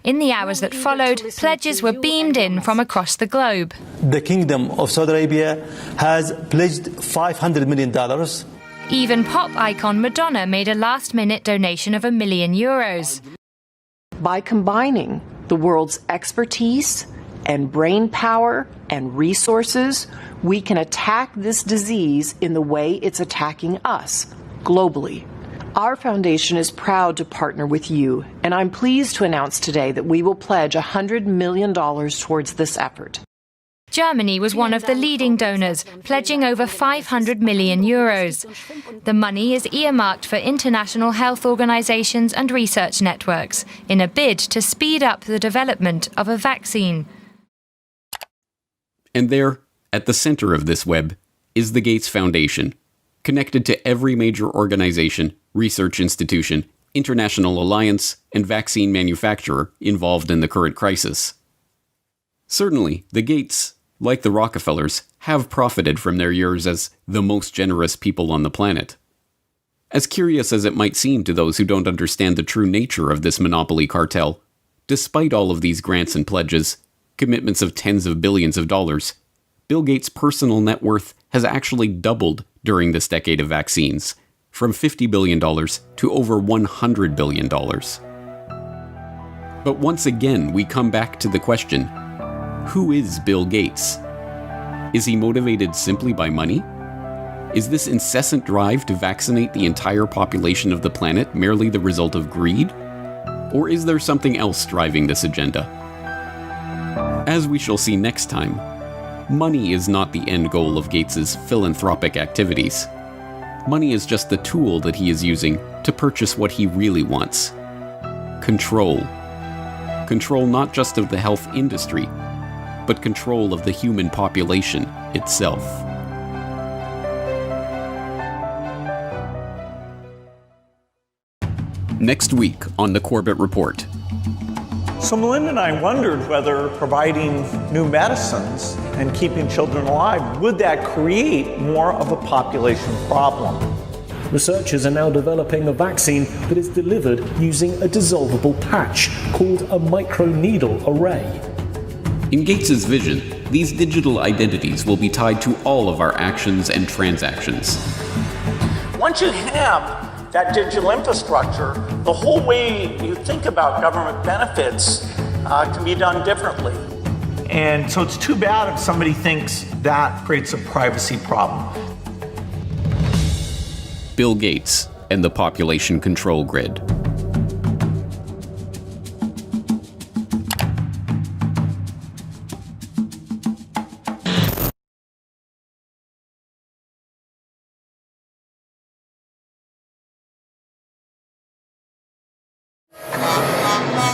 In the hours that followed, pledges were beamed in from across the globe. The Kingdom of Saudi Arabia has pledged $500 million. Even pop icon Madonna made a last-minute donation of €1 million. By combining the world's expertise and brain power and resources, we can attack this disease in the way it's attacking us, globally. Our foundation is proud to partner with you, and I'm pleased to announce today that we will pledge $100 million towards this effort. Germany was one of the leading donors, pledging over €500 million. The money is earmarked for international health organizations and research networks in a bid to speed up the development of a vaccine. And there, at the center of this web, is the Gates Foundation, connected to every major organization, research institution, international alliance, and vaccine manufacturer involved in the current crisis. Certainly, the Gates, like the Rockefellers, have profited from their years as the most generous people on the planet. As curious as it might seem to those who don't understand the true nature of this monopoly cartel, despite all of these grants and pledges, commitments of tens of billions of dollars, Bill Gates' personal net worth has actually doubled during this decade of vaccines, from $50 billion to over $100 billion. But once again, we come back to the question, who is Bill Gates? Is he motivated simply by money? Is this incessant drive to vaccinate the entire population of the planet merely the result of greed? Or is there something else driving this agenda? As we shall see next time, money is not the end goal of Gates's philanthropic activities. Money is just the tool that he is using to purchase what he really wants. Control. Control not just of the health industry, but control of the human population itself. Next week on the Corbett Report. So Melinda and I wondered whether providing new medicines and keeping children alive, would that create more of a population problem? Researchers are now developing a vaccine that is delivered using a dissolvable patch called a microneedle array. In Gates's vision, these digital identities will be tied to all of our actions and transactions. Once you have that digital infrastructure, the whole way you think about government benefits can be done differently. And so it's too bad if somebody thinks that creates a privacy problem. Bill Gates and the population control grid.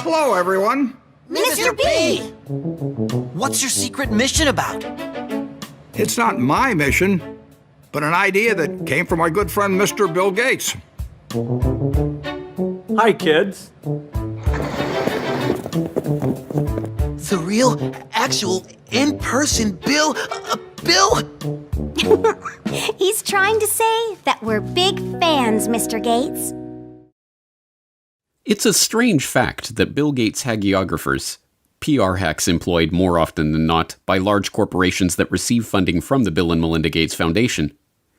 Hello, everyone. Mr. B! What's your secret mission about? It's not my mission, but an idea that came from my good friend, Mr. Bill Gates. Hi, kids. The real, actual, in-person Bill... Bill? He's trying to say that we're big fans, Mr. Gates. It's a strange fact that Bill Gates' hagiographers, PR hacks employed more often than not by large corporations that receive funding from the Bill and Melinda Gates Foundation,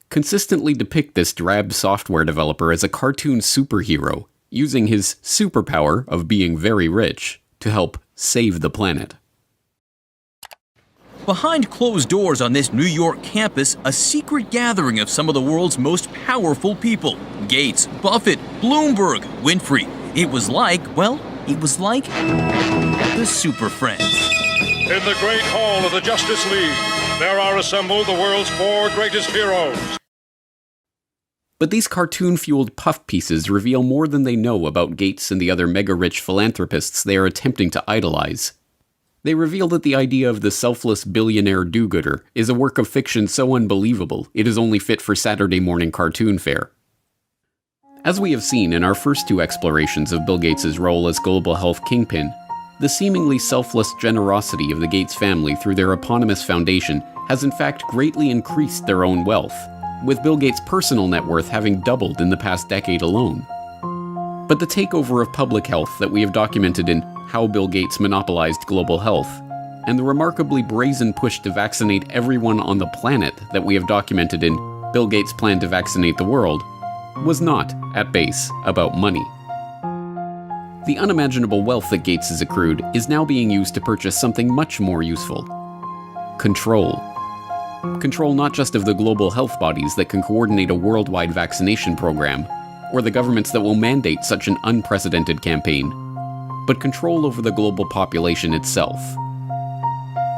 consistently depict this drab software developer as a cartoon superhero, using his superpower of being very rich to help save the planet. Behind closed doors on this New York campus, a secret gathering of some of the world's most powerful people. Gates, Buffett, Bloomberg, Winfrey. It was like the Super Friends. In the great hall of the Justice League, there are assembled the world's 4 greatest heroes. But these cartoon-fueled puff pieces reveal more than they know about Gates and the other mega-rich philanthropists they are attempting to idolize. They reveal that the idea of the selfless billionaire do-gooder is a work of fiction so unbelievable it is only fit for Saturday morning cartoon fare. As we have seen in our first 2 explorations of Bill Gates' role as global health kingpin, the seemingly selfless generosity of the Gates family through their eponymous foundation has in fact greatly increased their own wealth, with Bill Gates' personal net worth having doubled in the past decade alone. But the takeover of public health that we have documented in How Bill Gates Monopolized Global Health, and the remarkably brazen push to vaccinate everyone on the planet that we have documented in Bill Gates' Plan to Vaccinate the World, was not, at base, about money. The unimaginable wealth that Gates has accrued is now being used to purchase something much more useful. Control. Control not just of the global health bodies that can coordinate a worldwide vaccination program, or the governments that will mandate such an unprecedented campaign, but control over the global population itself.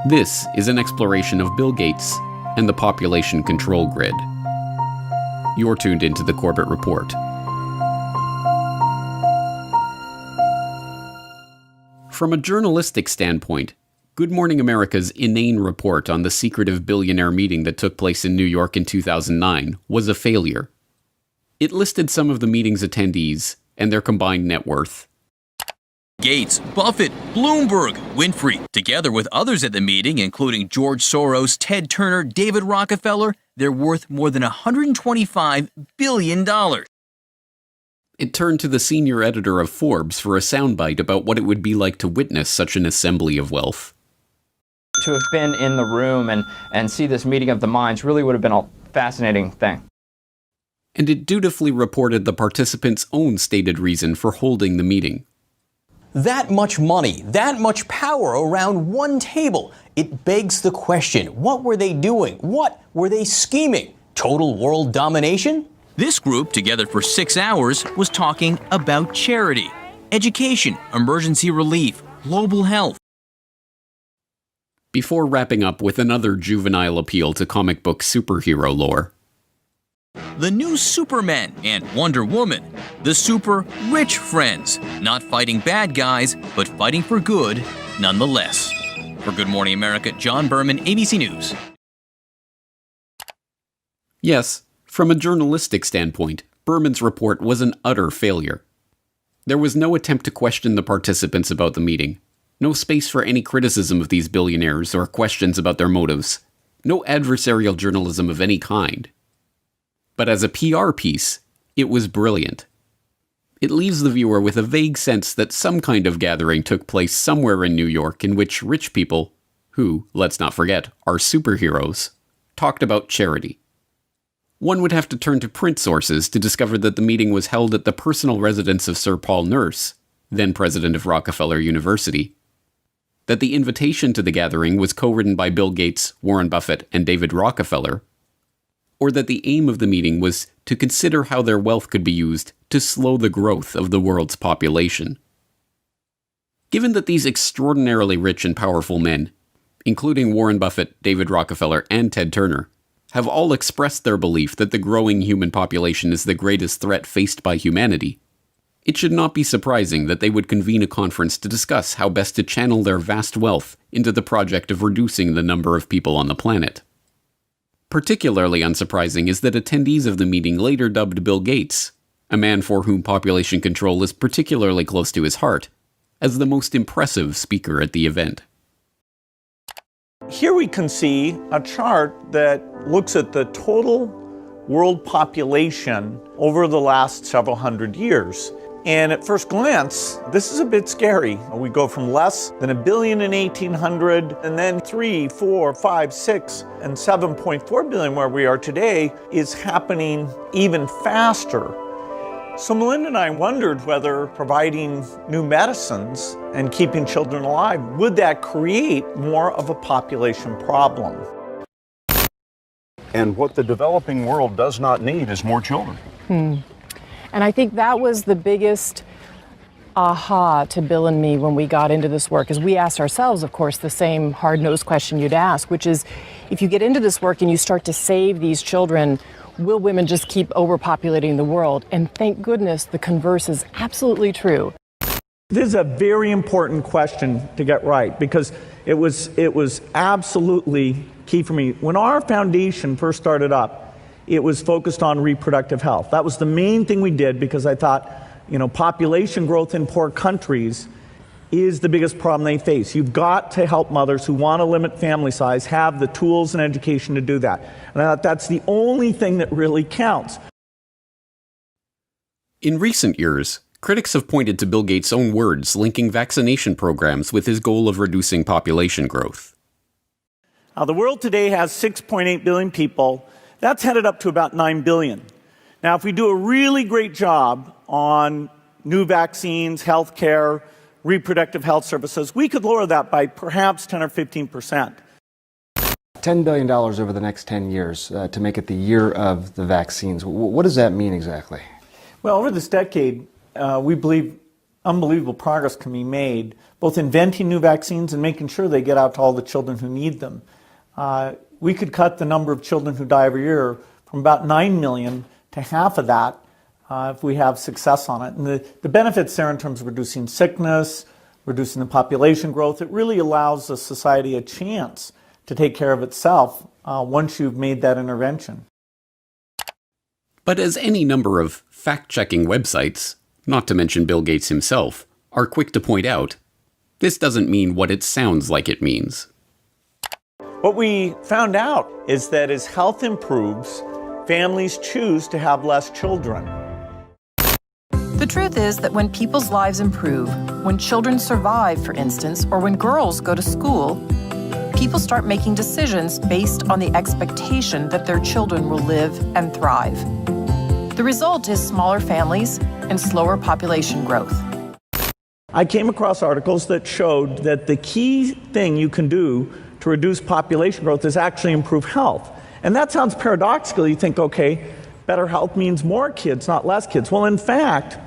This is an exploration of Bill Gates and the population control grid. You're tuned into the Corbett Report. From a journalistic standpoint, Good Morning America's inane report on the secretive billionaire meeting that took place in New York in 2009 was a failure. It listed some of the meeting's attendees and their combined net worth. Gates, Buffett, Bloomberg, Winfrey, together with others at the meeting, including George Soros, Ted Turner, David Rockefeller, they're worth more than $125 billion. It turned to the senior editor of Forbes for a soundbite about what it would be like to witness such an assembly of wealth. To have been in the room and see this meeting of the minds really would have been a fascinating thing. And it dutifully reported the participants' own stated reason for holding the meeting. That much money, that much power around one table. It begs the question, what were they doing? What were they scheming? Total world domination? This group, together for 6 hours, was talking about charity, education, emergency relief, global health. Before wrapping up with another juvenile appeal to comic book superhero lore. The new Superman and Wonder Woman, the super rich friends, not fighting bad guys, but fighting for good nonetheless. For Good Morning America, John Berman, ABC News. Yes, from a journalistic standpoint, Berman's report was an utter failure. There was no attempt to question the participants about the meeting, no space for any criticism of these billionaires or questions about their motives, no adversarial journalism of any kind. But as a PR piece, it was brilliant. It leaves the viewer with a vague sense that some kind of gathering took place somewhere in New York in which rich people, who, let's not forget, are superheroes, talked about charity. One would have to turn to print sources to discover that the meeting was held at the personal residence of Sir Paul Nurse, then president of Rockefeller University, that the invitation to the gathering was co-written by Bill Gates, Warren Buffett, and David Rockefeller, or that the aim of the meeting was to consider how their wealth could be used to slow the growth of the world's population. Given that these extraordinarily rich and powerful men, including Warren Buffett, David Rockefeller, and Ted Turner, have all expressed their belief that the growing human population is the greatest threat faced by humanity, it should not be surprising that they would convene a conference to discuss how best to channel their vast wealth into the project of reducing the number of people on the planet. Particularly unsurprising is that attendees of the meeting later dubbed Bill Gates, a man for whom population control is particularly close to his heart, as the most impressive speaker at the event. Here we can see a chart that looks at the total world population over the last several hundred years. And at first glance, this is a bit scary. We go from less than 1 billion in 1800, and then 3, 4, 5, 6, and 7.4 billion where we are today is happening even faster. So Melinda and I wondered whether providing new medicines and keeping children alive, would that create more of a population problem? And what the developing world does not need is more children. And I think that was the biggest aha to Bill and me when we got into this work, is we asked ourselves, of course, the same hard-nosed question you'd ask, which is, if you get into this work and you start to save these children, will women just keep overpopulating the world? And thank goodness the converse is absolutely true. This is a very important question to get right, because it was absolutely key for me. When our foundation first started up, it was focused on reproductive health. That was the main thing we did, because I thought, population growth in poor countries is the biggest problem they face. You've got to help mothers who want to limit family size have the tools and education to do that. And I thought that's the only thing that really counts. In recent years, critics have pointed to Bill Gates' own words linking vaccination programs with his goal of reducing population growth. Now, the world today has 6.8 billion people. That's headed up to about 9 billion. Now, if we do a really great job on new vaccines, healthcare, reproductive health services, we could lower that by perhaps 10 or 15%. $10 billion over the next 10 years to make it the year of the vaccines. What does that mean exactly? Well, over this decade, we believe unbelievable progress can be made, both inventing new vaccines and making sure they get out to all the children who need them. We could cut the number of children who die every year from about 9 million to half of that if we have success on it. And the benefits there in terms of reducing sickness, reducing the population growth. It really allows the society a chance to take care of itself once you've made that intervention. But as any number of fact-checking websites, not to mention Bill Gates himself, are quick to point out, this doesn't mean what it sounds like it means. What we found out is that as health improves, families choose to have less children. The truth is that when people's lives improve, when children survive, for instance, or when girls go to school, people start making decisions based on the expectation that their children will live and thrive. The result is smaller families and slower population growth. I came across articles that showed that the key thing you can do to reduce population growth is actually improve health. And that sounds paradoxical. You think, okay, better health means more kids, not less kids. Well, in fact,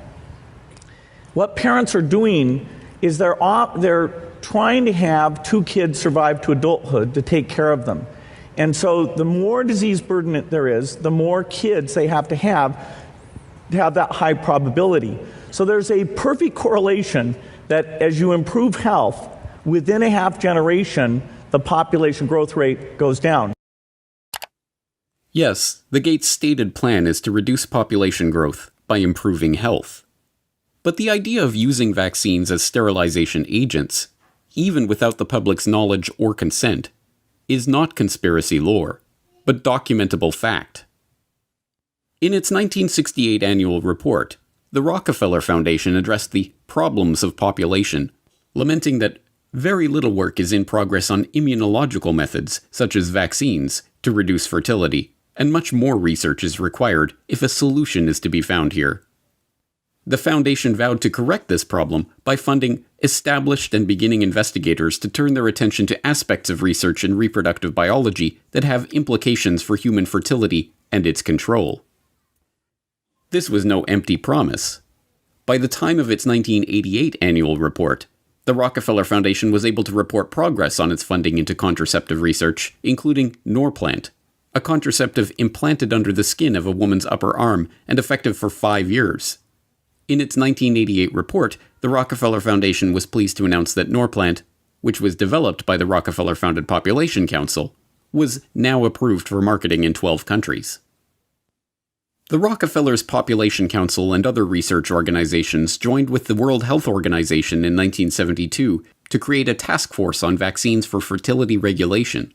what parents are doing is they're trying to have 2 kids survive to adulthood to take care of them. And so the more disease burden there is, the more kids they have that high probability. So there's a perfect correlation that as you improve health, within a half generation, the population growth rate goes down. Yes, the Gates' stated plan is to reduce population growth by improving health. But the idea of using vaccines as sterilization agents, even without the public's knowledge or consent, is not conspiracy lore, but documentable fact. In its 1968 annual report, the Rockefeller Foundation addressed the problems of population, lamenting that very little work is in progress on immunological methods, such as vaccines, to reduce fertility, and much more research is required if a solution is to be found here. The Foundation vowed to correct this problem by funding established and beginning investigators to turn their attention to aspects of research in reproductive biology that have implications for human fertility and its control. This was no empty promise. By the time of its 1988 annual report, the Rockefeller Foundation was able to report progress on its funding into contraceptive research, including Norplant, a contraceptive implanted under the skin of a woman's upper arm and effective for 5 years. In its 1988 report, the Rockefeller Foundation was pleased to announce that Norplant, which was developed by the Rockefeller-founded Population Council, was now approved for marketing in 12 countries. The Rockefeller's Population Council and other research organizations joined with the World Health Organization in 1972 to create a task force on vaccines for fertility regulation.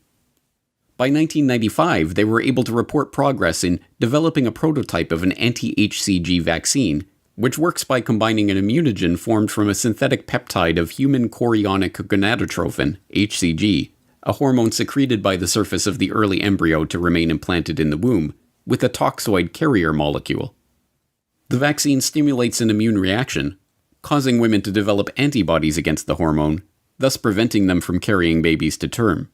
By 1995, they were able to report progress in developing a prototype of an anti-HCG vaccine, which works by combining an immunogen formed from a synthetic peptide of human chorionic gonadotrophin, HCG, a hormone secreted by the surface of the early embryo to remain implanted in the womb, with a toxoid carrier molecule. The vaccine stimulates an immune reaction, causing women to develop antibodies against the hormone, thus preventing them from carrying babies to term.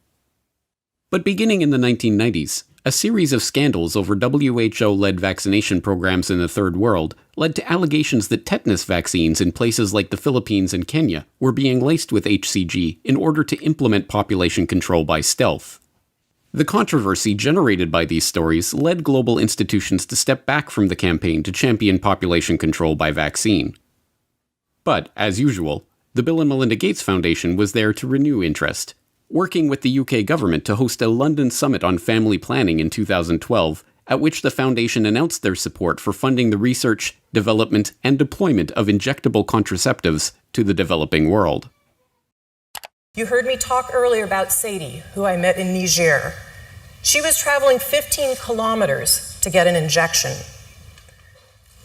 But beginning in the 1990s, a series of scandals over WHO-led vaccination programs in the Third World led to allegations that tetanus vaccines in places like the Philippines and Kenya were being laced with HCG in order to implement population control by stealth. The controversy generated by these stories led global institutions to step back from the campaign to champion population control by vaccine. But, as usual, the Bill and Melinda Gates Foundation was there to renew interest, working with the UK government to host a London summit on family planning in 2012, at which the foundation announced their support for funding the research, development, and deployment of injectable contraceptives to the developing world. You heard me talk earlier about Sadie, who I met in Niger. She was traveling 15 kilometers to get an injection.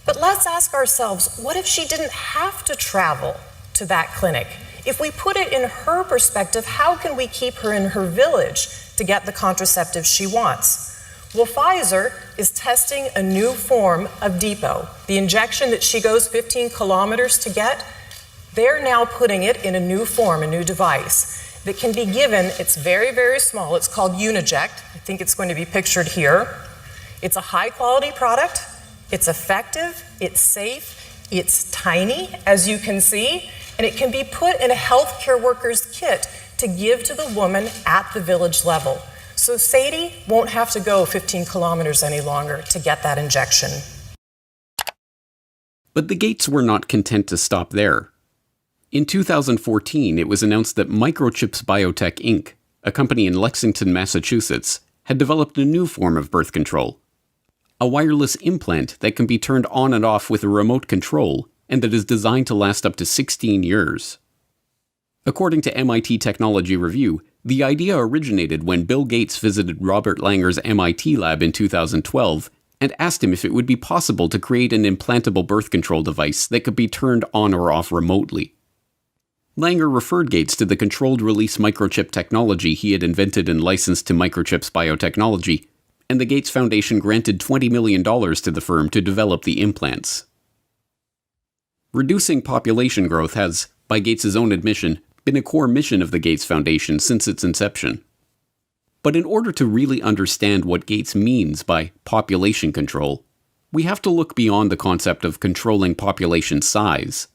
But let's ask ourselves, what if she didn't have to travel to that clinic? If we put it in her perspective, how can we keep her in her village to get the contraceptive she wants? Well, Pfizer is testing a new form of depot. The injection that she goes 15 kilometers to get, they're now putting it in a new form, a new device that can be given. It's very, very small. It's called Uniject. I think it's going to be pictured here. It's a high-quality product. It's effective. It's safe. It's tiny, as you can see. And it can be put in a healthcare worker's kit to give to the woman at the village level. So Sadie won't have to go 15 kilometers any longer to get that injection. But the Gates were not content to stop there. In 2014, it was announced that Microchips Biotech Inc., a company in Lexington, Massachusetts, had developed a new form of birth control. A wireless implant that can be turned on and off with a remote control and that is designed to last up to 16 years. According to MIT Technology Review, the idea originated when Bill Gates visited Robert Langer's MIT lab in 2012 and asked him if it would be possible to create an implantable birth control device that could be turned on or off remotely. Langer referred Gates to the controlled release microchip technology he had invented and licensed to Microchips Biotechnology, and the Gates Foundation granted $20 million to the firm to develop the implants. Reducing population growth has, by Gates' own admission, been a core mission of the Gates Foundation since its inception. But in order to really understand what Gates means by population control, we have to look beyond the concept of controlling population size.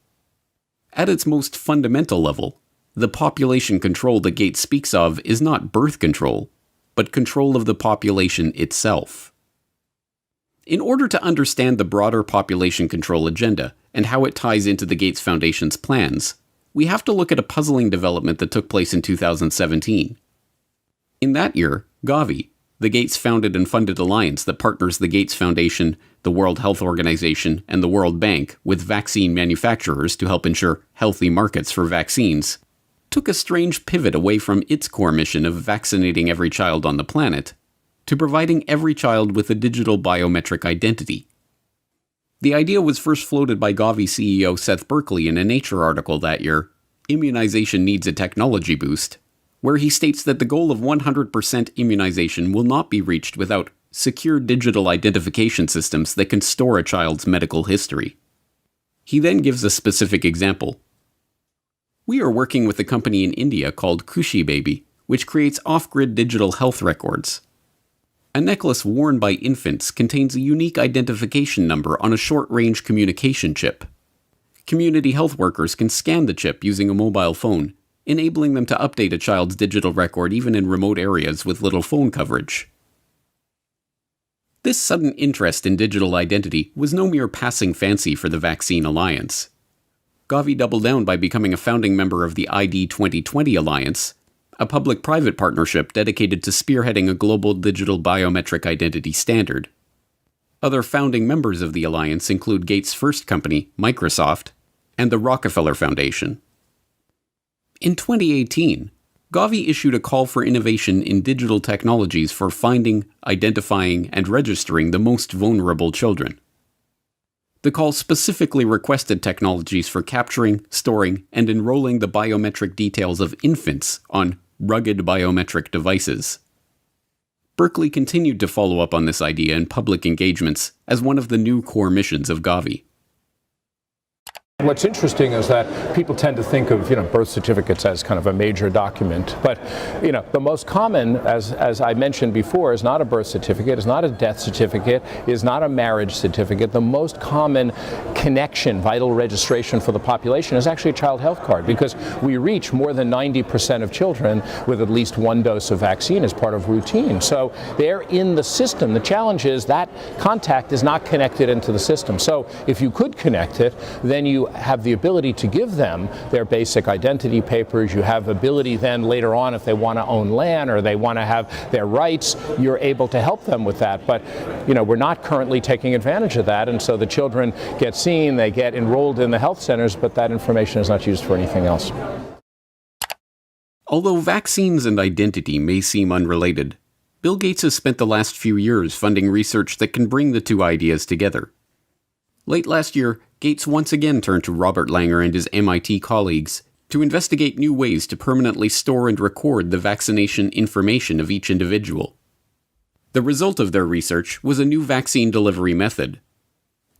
At its most fundamental level, the population control that Gates speaks of is not birth control, but control of the population itself. In order to understand the broader population control agenda and how it ties into the Gates Foundation's plans, we have to look at a puzzling development that took place in 2017. In that year, Gavi, the Gates-founded and funded alliance that partners the Gates Foundation, the World Health Organization, and the World Bank with vaccine manufacturers to help ensure healthy markets for vaccines, took a strange pivot away from its core mission of vaccinating every child on the planet to providing every child with a digital biometric identity. The idea was first floated by Gavi CEO Seth Berkley in a Nature article that year, Immunization Needs a Technology Boost, where he states that the goal of 100% immunization will not be reached without secure digital identification systems that can store a child's medical history. He then gives a specific example. We are working with a company in India called Kushi Baby, which creates off-grid digital health records. A necklace worn by infants contains a unique identification number on a short-range communication chip. Community health workers can scan the chip using a mobile phone, enabling them to update a child's digital record even in remote areas with little phone coverage. This sudden interest in digital identity was no mere passing fancy for the Vaccine Alliance. Gavi doubled down by becoming a founding member of the ID 2020 Alliance, a public-private partnership dedicated to spearheading a global digital biometric identity standard. Other founding members of the alliance include Gates' first company, Microsoft, and the Rockefeller Foundation. In 2018, Gavi issued a call for innovation in digital technologies for finding, identifying, and registering the most vulnerable children. The call specifically requested technologies for capturing, storing, and enrolling the biometric details of infants on rugged biometric devices. Berkeley continued to follow up on this idea in public engagements as one of the new core missions of Gavi. What's interesting is that people tend to think of, birth certificates as kind of a major document, but, the most common, as I mentioned before, is not a birth certificate, is not a death certificate, is not a marriage certificate. The most common connection, vital registration for the population is actually a child health card, because we reach more than 90% of children with at least one dose of vaccine as part of routine. So they're in the system. The challenge is that contact is not connected into the system. So if you could connect it, then you have the ability to give them their basic identity papers. You have ability then later on, if they want to own land or they want to have their rights, you're able to help them with that. But we're not currently taking advantage of that, and so the children get seen, they get enrolled in the health centers, but that information is not used for anything else. Although vaccines and identity may seem unrelated, Bill Gates has spent the last few years funding research that can bring the two ideas together. Late last year, Gates once again turned to Robert Langer and his MIT colleagues to investigate new ways to permanently store and record the vaccination information of each individual. The result of their research was a new vaccine delivery method.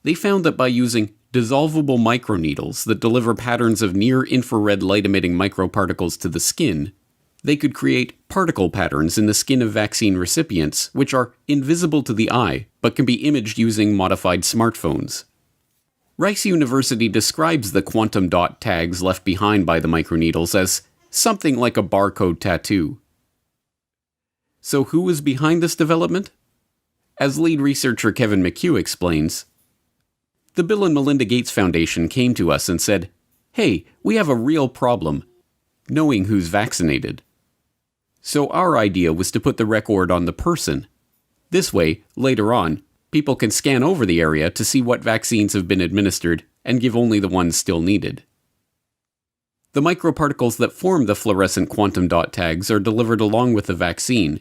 They found that by using dissolvable microneedles that deliver patterns of near-infrared light-emitting microparticles to the skin, they could create particle patterns in the skin of vaccine recipients which are invisible to the eye but can be imaged using modified smartphones. Rice University describes the quantum dot tags left behind by the microneedles as something like a barcode tattoo. So who was behind this development? As lead researcher Kevin McHugh explains, the Bill and Melinda Gates Foundation came to us and said, hey, we have a real problem, knowing who's vaccinated. So our idea was to put the record on the person. This way, later on, people can scan over the area to see what vaccines have been administered and give only the ones still needed. The microparticles that form the fluorescent quantum dot tags are delivered along with the vaccine,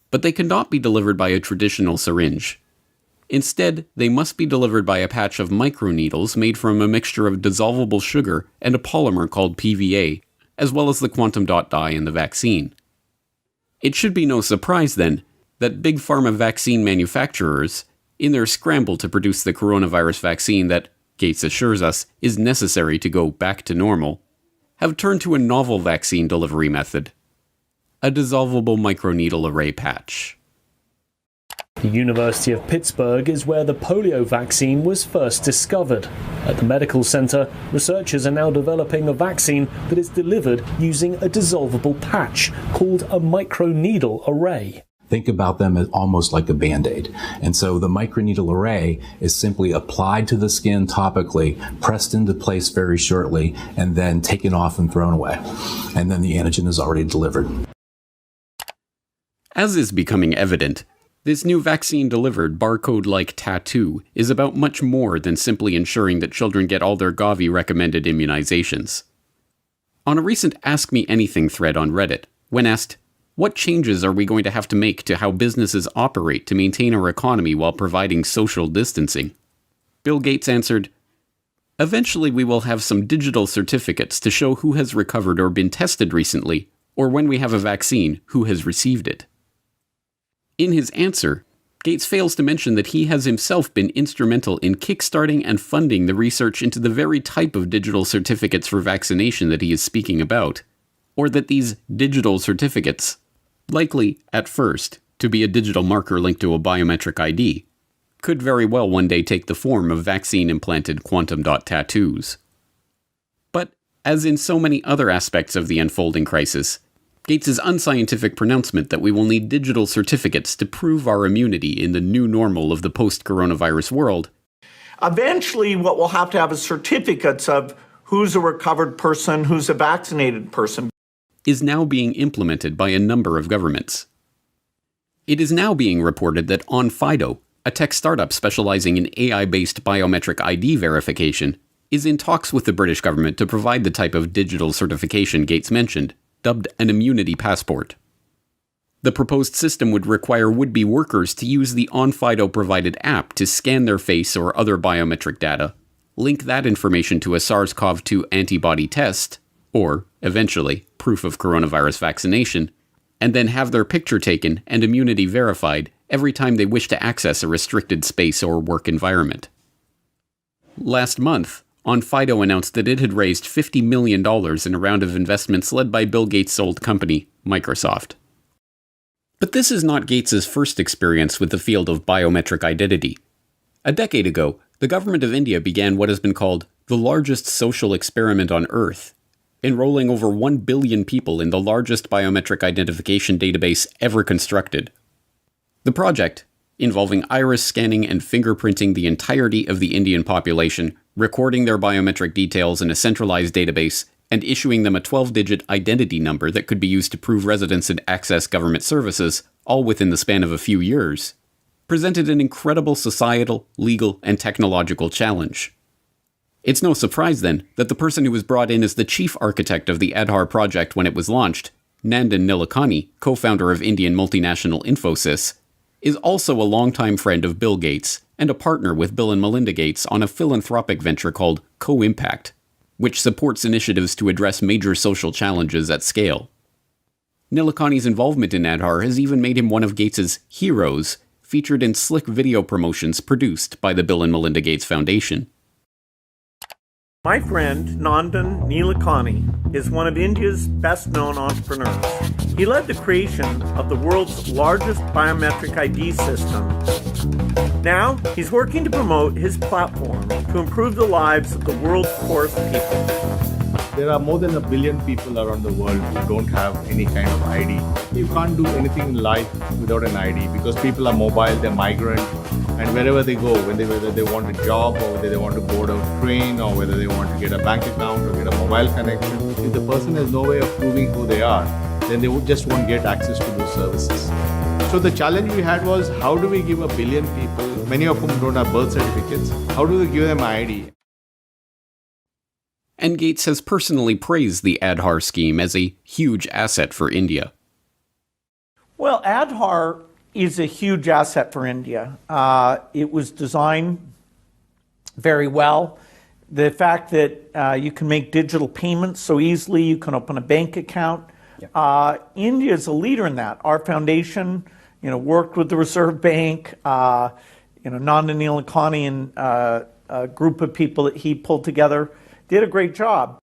but they cannot be delivered by a traditional syringe. Instead, they must be delivered by a patch of microneedles made from a mixture of dissolvable sugar and a polymer called PVA, as well as the quantum dot dye in the vaccine. It should be no surprise, then, that big pharma vaccine manufacturers, in their scramble to produce the coronavirus vaccine that, Gates assures us, is necessary to go back to normal, have turned to a novel vaccine delivery method: a dissolvable microneedle array patch. The University of Pittsburgh is where the polio vaccine was first discovered. At the medical center, researchers are now developing a vaccine that is delivered using a dissolvable patch called a microneedle array. Think about them as almost like a Band-Aid. And so the microneedle array is simply applied to the skin topically, pressed into place very shortly, and then taken off and thrown away. And then the antigen is already delivered. As is becoming evident, this new vaccine-delivered barcode-like tattoo is about much more than simply ensuring that children get all their Gavi-recommended immunizations. On a recent Ask Me Anything thread on Reddit, when asked, "What changes are we going to have to make to how businesses operate to maintain our economy while providing social distancing?" Bill Gates answered, "Eventually we will have some digital certificates to show who has recovered or been tested recently, or when we have a vaccine, who has received it." In his answer, Gates fails to mention that he has himself been instrumental in kickstarting and funding the research into the very type of digital certificates for vaccination that he is speaking about, or that these digital certificates, likely, at first, to be a digital marker linked to a biometric ID, could very well one day take the form of vaccine-implanted quantum dot tattoos. But, as in so many other aspects of the unfolding crisis, Gates' unscientific pronouncement that we will need digital certificates to prove our immunity in the new normal of the post-coronavirus world. Eventually, what we'll have to have is certificates of who's a recovered person, who's a vaccinated person. Is now being implemented by a number of governments. It is now being reported that OnFido, a tech startup specializing in AI-based biometric ID verification, is in talks with the British government to provide the type of digital certification Gates mentioned, dubbed an immunity passport. The proposed system would require would-be workers to use the OnFido-provided app to scan their face or other biometric data, link that information to a SARS-CoV-2 antibody test, or, eventually, proof of coronavirus vaccination, and then have their picture taken and immunity verified every time they wish to access a restricted space or work environment. Last month, OnFido announced that it had raised $50 million in a round of investments led by Bill Gates' old company, Microsoft. But this is not Gates' first experience with the field of biometric identity. A decade ago, the government of India began what has been called the largest social experiment on Earth, enrolling over 1 billion people in the largest biometric identification database ever constructed. The project, involving iris scanning and fingerprinting the entirety of the Indian population, recording their biometric details in a centralized database, and issuing them a 12-digit identity number that could be used to prove residence and access government services, all within the span of a few years, presented an incredible societal, legal, and technological challenge. It's no surprise, then, that the person who was brought in as the chief architect of the Aadhaar project when it was launched, Nandan Nilekani, co-founder of Indian multinational Infosys, is also a longtime friend of Bill Gates and a partner with Bill and Melinda Gates on a philanthropic venture called Co-Impact, which supports initiatives to address major social challenges at scale. Nilekani's involvement in Aadhaar has even made him one of Gates' heroes, featured in slick video promotions produced by the Bill and Melinda Gates Foundation. My friend, Nandan Nilekani, is one of India's best-known entrepreneurs. He led the creation of the world's largest biometric ID system. Now, he's working to promote his platform to improve the lives of the world's poorest people. There are more than 1 billion people around the world who don't have any kind of ID. You can't do anything in life without an ID because people are mobile, they're migrant, And wherever they go, whether they want a job or whether they want to board a train or whether they want to get a bank account or get a mobile connection, if the person has no way of proving who they are, then they just won't get access to those services. So the challenge we had was, how do we give 1 billion people, many of whom don't have birth certificates, how do we give them ID? And Gates has personally praised the Aadhaar scheme as a huge asset for India. Well, Aadhaar is a huge asset for India. It was designed very well. The fact that you can make digital payments so easily, you can open a bank account. India is a leader in that. Our foundation, worked with the Reserve Bank, Nanda Nilekani and a group of people that he pulled together did a great job.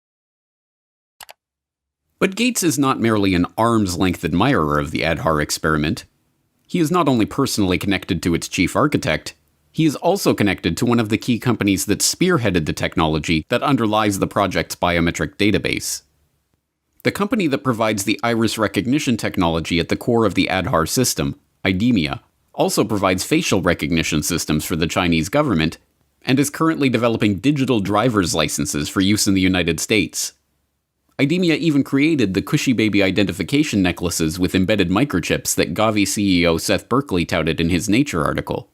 But Gates is not merely an arm's-length admirer of the Aadhaar experiment. He is not only personally connected to its chief architect, he is also connected to one of the key companies that spearheaded the technology that underlies the project's biometric database. The company that provides the iris recognition technology at the core of the Aadhaar system, IDEMIA, also provides facial recognition systems for the Chinese government and is currently developing digital driver's licenses for use in the United States. IDEMIA even created the Cushy Baby identification necklaces with embedded microchips that Gavi CEO Seth Berkley touted in his Nature article.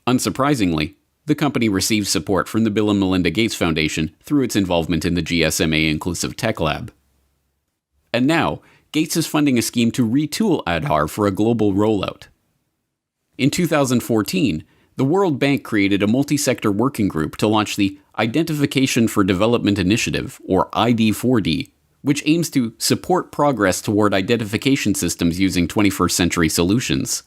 Unsurprisingly, the company receives support from the Bill and Melinda Gates Foundation through its involvement in the GSMA Inclusive Tech Lab. And now, Gates is funding a scheme to retool Aadhaar for a global rollout. In 2014, the World Bank created a multi-sector working group to launch the Identification for Development Initiative, or ID4D, which aims to support progress toward identification systems using 21st century solutions.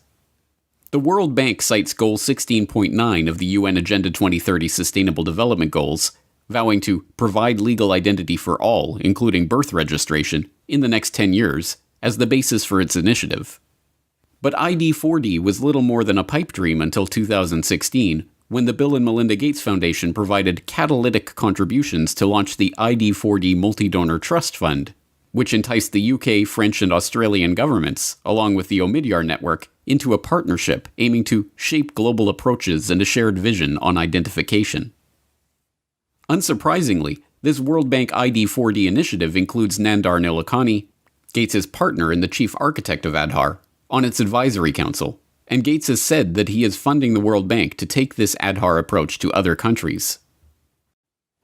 The World Bank cites Goal 16.9 of the UN Agenda 2030 Sustainable Development Goals, vowing to provide legal identity for all, including birth registration, in the next 10 years, as the basis for its initiative. But ID4D was little more than a pipe dream until 2016, when the Bill and Melinda Gates Foundation provided catalytic contributions to launch the ID4D Multi-Donor Trust Fund, which enticed the UK, French, and Australian governments, along with the Omidyar network, into a partnership aiming to shape global approaches and a shared vision on identification. Unsurprisingly, this World Bank ID4D initiative includes Nandar Nilekani, Gates' partner and the chief architect of Aadhaar, on its advisory council, and Gates has said that he is funding the World Bank to take this Aadhaar approach to other countries.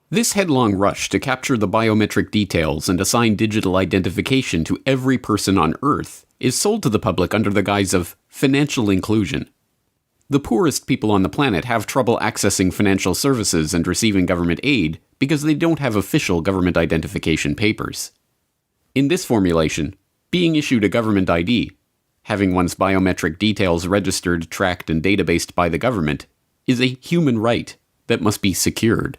This headlong rush to capture the biometric details and assign digital identification to every person on Earth is sold to the public under the guise of financial inclusion. The poorest people on the planet have trouble accessing financial services and receiving government aid because they don't have official government identification papers. In this formulation, being issued a government ID, having one's biometric details registered, tracked, and databased by the government, is a human right that must be secured.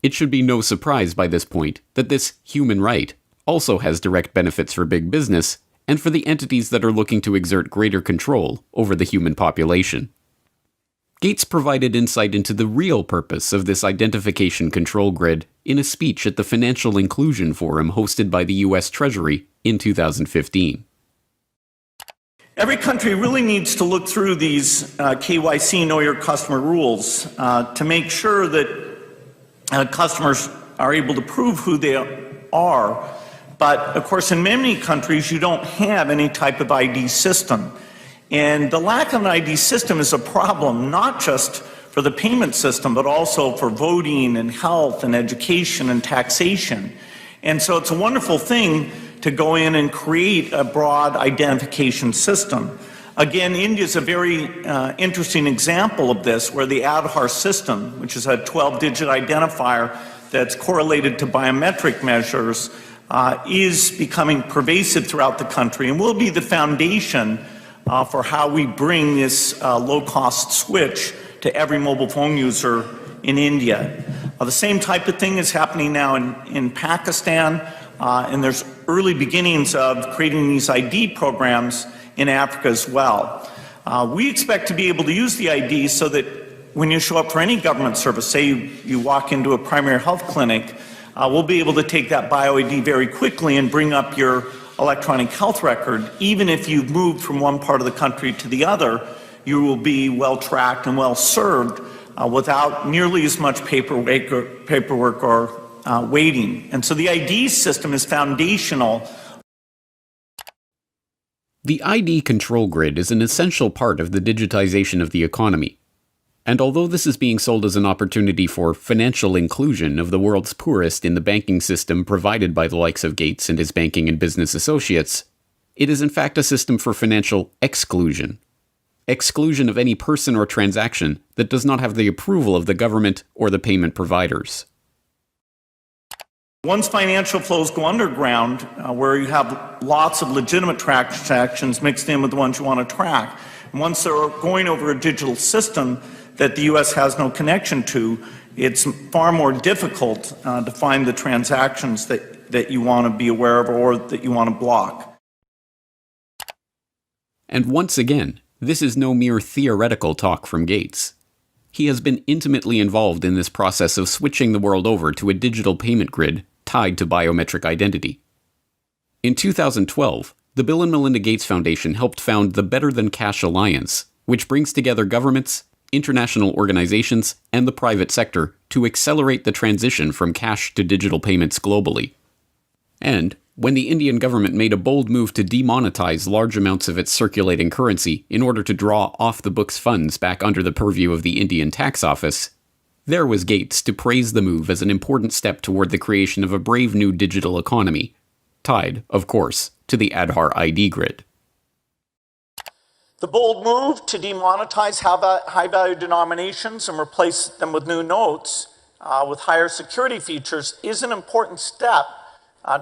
It should be no surprise by this point that this human right also has direct benefits for big business and for the entities that are looking to exert greater control over the human population. Gates provided insight into the real purpose of this identification control grid in a speech at the Financial Inclusion Forum hosted by the U.S. Treasury in 2015. Every country really needs to look through these KYC, Know Your Customer rules to make sure that customers are able to prove who they are. But of course, in many countries, you don't have any type of ID system. And the lack of an ID system is a problem, not just for the payment system, but also for voting and health and education and taxation. And so it's a wonderful thing to go in and create a broad identification system. Again, India is a very interesting example of this, where the Aadhaar system, which is a 12-digit identifier that's correlated to biometric measures, is becoming pervasive throughout the country and will be the foundation for how we bring this low-cost switch to every mobile phone user in India. The same type of thing is happening now in Pakistan, and there's early beginnings of creating these ID programs in Africa as well. We expect to be able to use the ID so that when you show up for any government service, say you walk into a primary health clinic, we'll be able to take that bio-ID very quickly and bring up your electronic health record. Even if you've moved from one part of the country to the other, you will be well tracked and well served without nearly as much paperwork or waiting. And so the ID system is foundational. The ID control grid is an essential part of the digitization of the economy. And although this is being sold as an opportunity for financial inclusion of the world's poorest in the banking system provided by the likes of Gates and his banking and business associates, it is in fact a system for financial exclusion. Exclusion of any person or transaction that does not have the approval of the government or the payment providers. Once financial flows go underground, where you have lots of legitimate transactions mixed in with the ones you want to track, and once they're going over a digital system that the U.S. has no connection to, it's far more difficult to find the transactions that you want to be aware of or that you want to block. And once again, this is no mere theoretical talk from Gates. He has been intimately involved in this process of switching the world over to a digital payment grid tied to biometric identity. In 2012, the Bill and Melinda Gates Foundation helped found the Better Than Cash Alliance, which brings together governments, international organizations, and the private sector to accelerate the transition from cash to digital payments globally. And when the Indian government made a bold move to demonetize large amounts of its circulating currency in order to draw off-the-books funds back under the purview of the Indian tax office, there was Gates to praise the move as an important step toward the creation of a brave new digital economy, tied, of course, to the Aadhaar ID grid. The bold move to demonetize high-value denominations and replace them with new notes with higher security features is an important step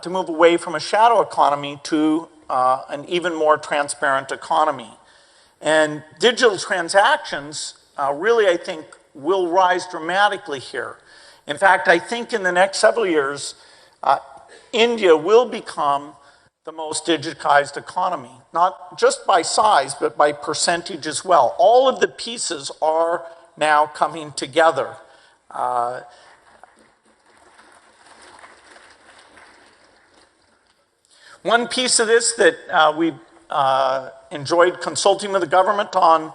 to move away from a shadow economy to an even more transparent economy. And digital transactions really, I think, will rise dramatically here. In fact, I think in the next several years, India will become the most digitized economy, not just by size, but by percentage as well. All of the pieces are now coming together. One piece of this that we enjoyed consulting with the government on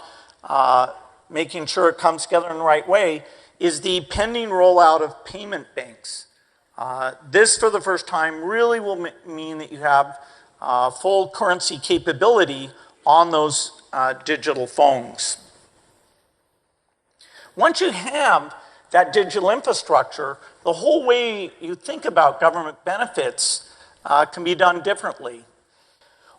making sure it comes together in the right way is the pending rollout of payment banks. This, for the first time, really will mean that you have full currency capability on those digital phones. Once you have that digital infrastructure, the whole way you think about government benefits can be done differently.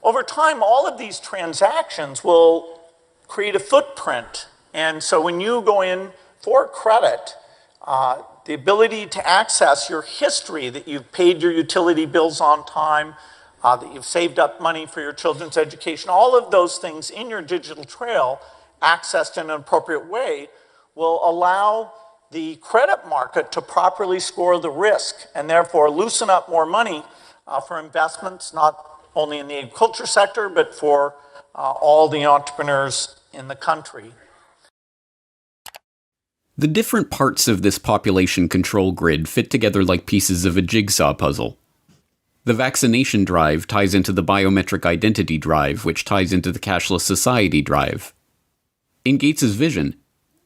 Over time, all of these transactions will create a footprint. And so when you go in for credit, the ability to access your history, that you've paid your utility bills on time, that you've saved up money for your children's education, all of those things in your digital trail, accessed in an appropriate way, will allow the credit market to properly score the risk and therefore loosen up more money for investments, not only in the agriculture sector, but for all the entrepreneurs in the country. The different parts of this population control grid fit together like pieces of a jigsaw puzzle. The vaccination drive ties into the biometric identity drive, which ties into the cashless society drive. In Gates's vision,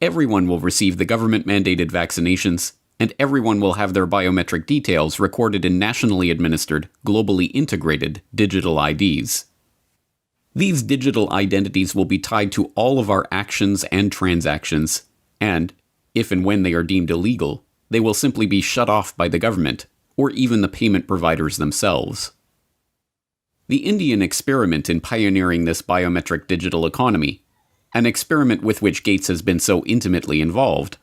everyone will receive the government-mandated vaccinations, and everyone will have their biometric details recorded in nationally administered, globally integrated digital IDs. These digital identities will be tied to all of our actions and transactions, and, if and when they are deemed illegal, they will simply be shut off by the government, or even the payment providers themselves. The Indian experiment in pioneering this biometric digital economy, an experiment with which Gates has been so intimately involved,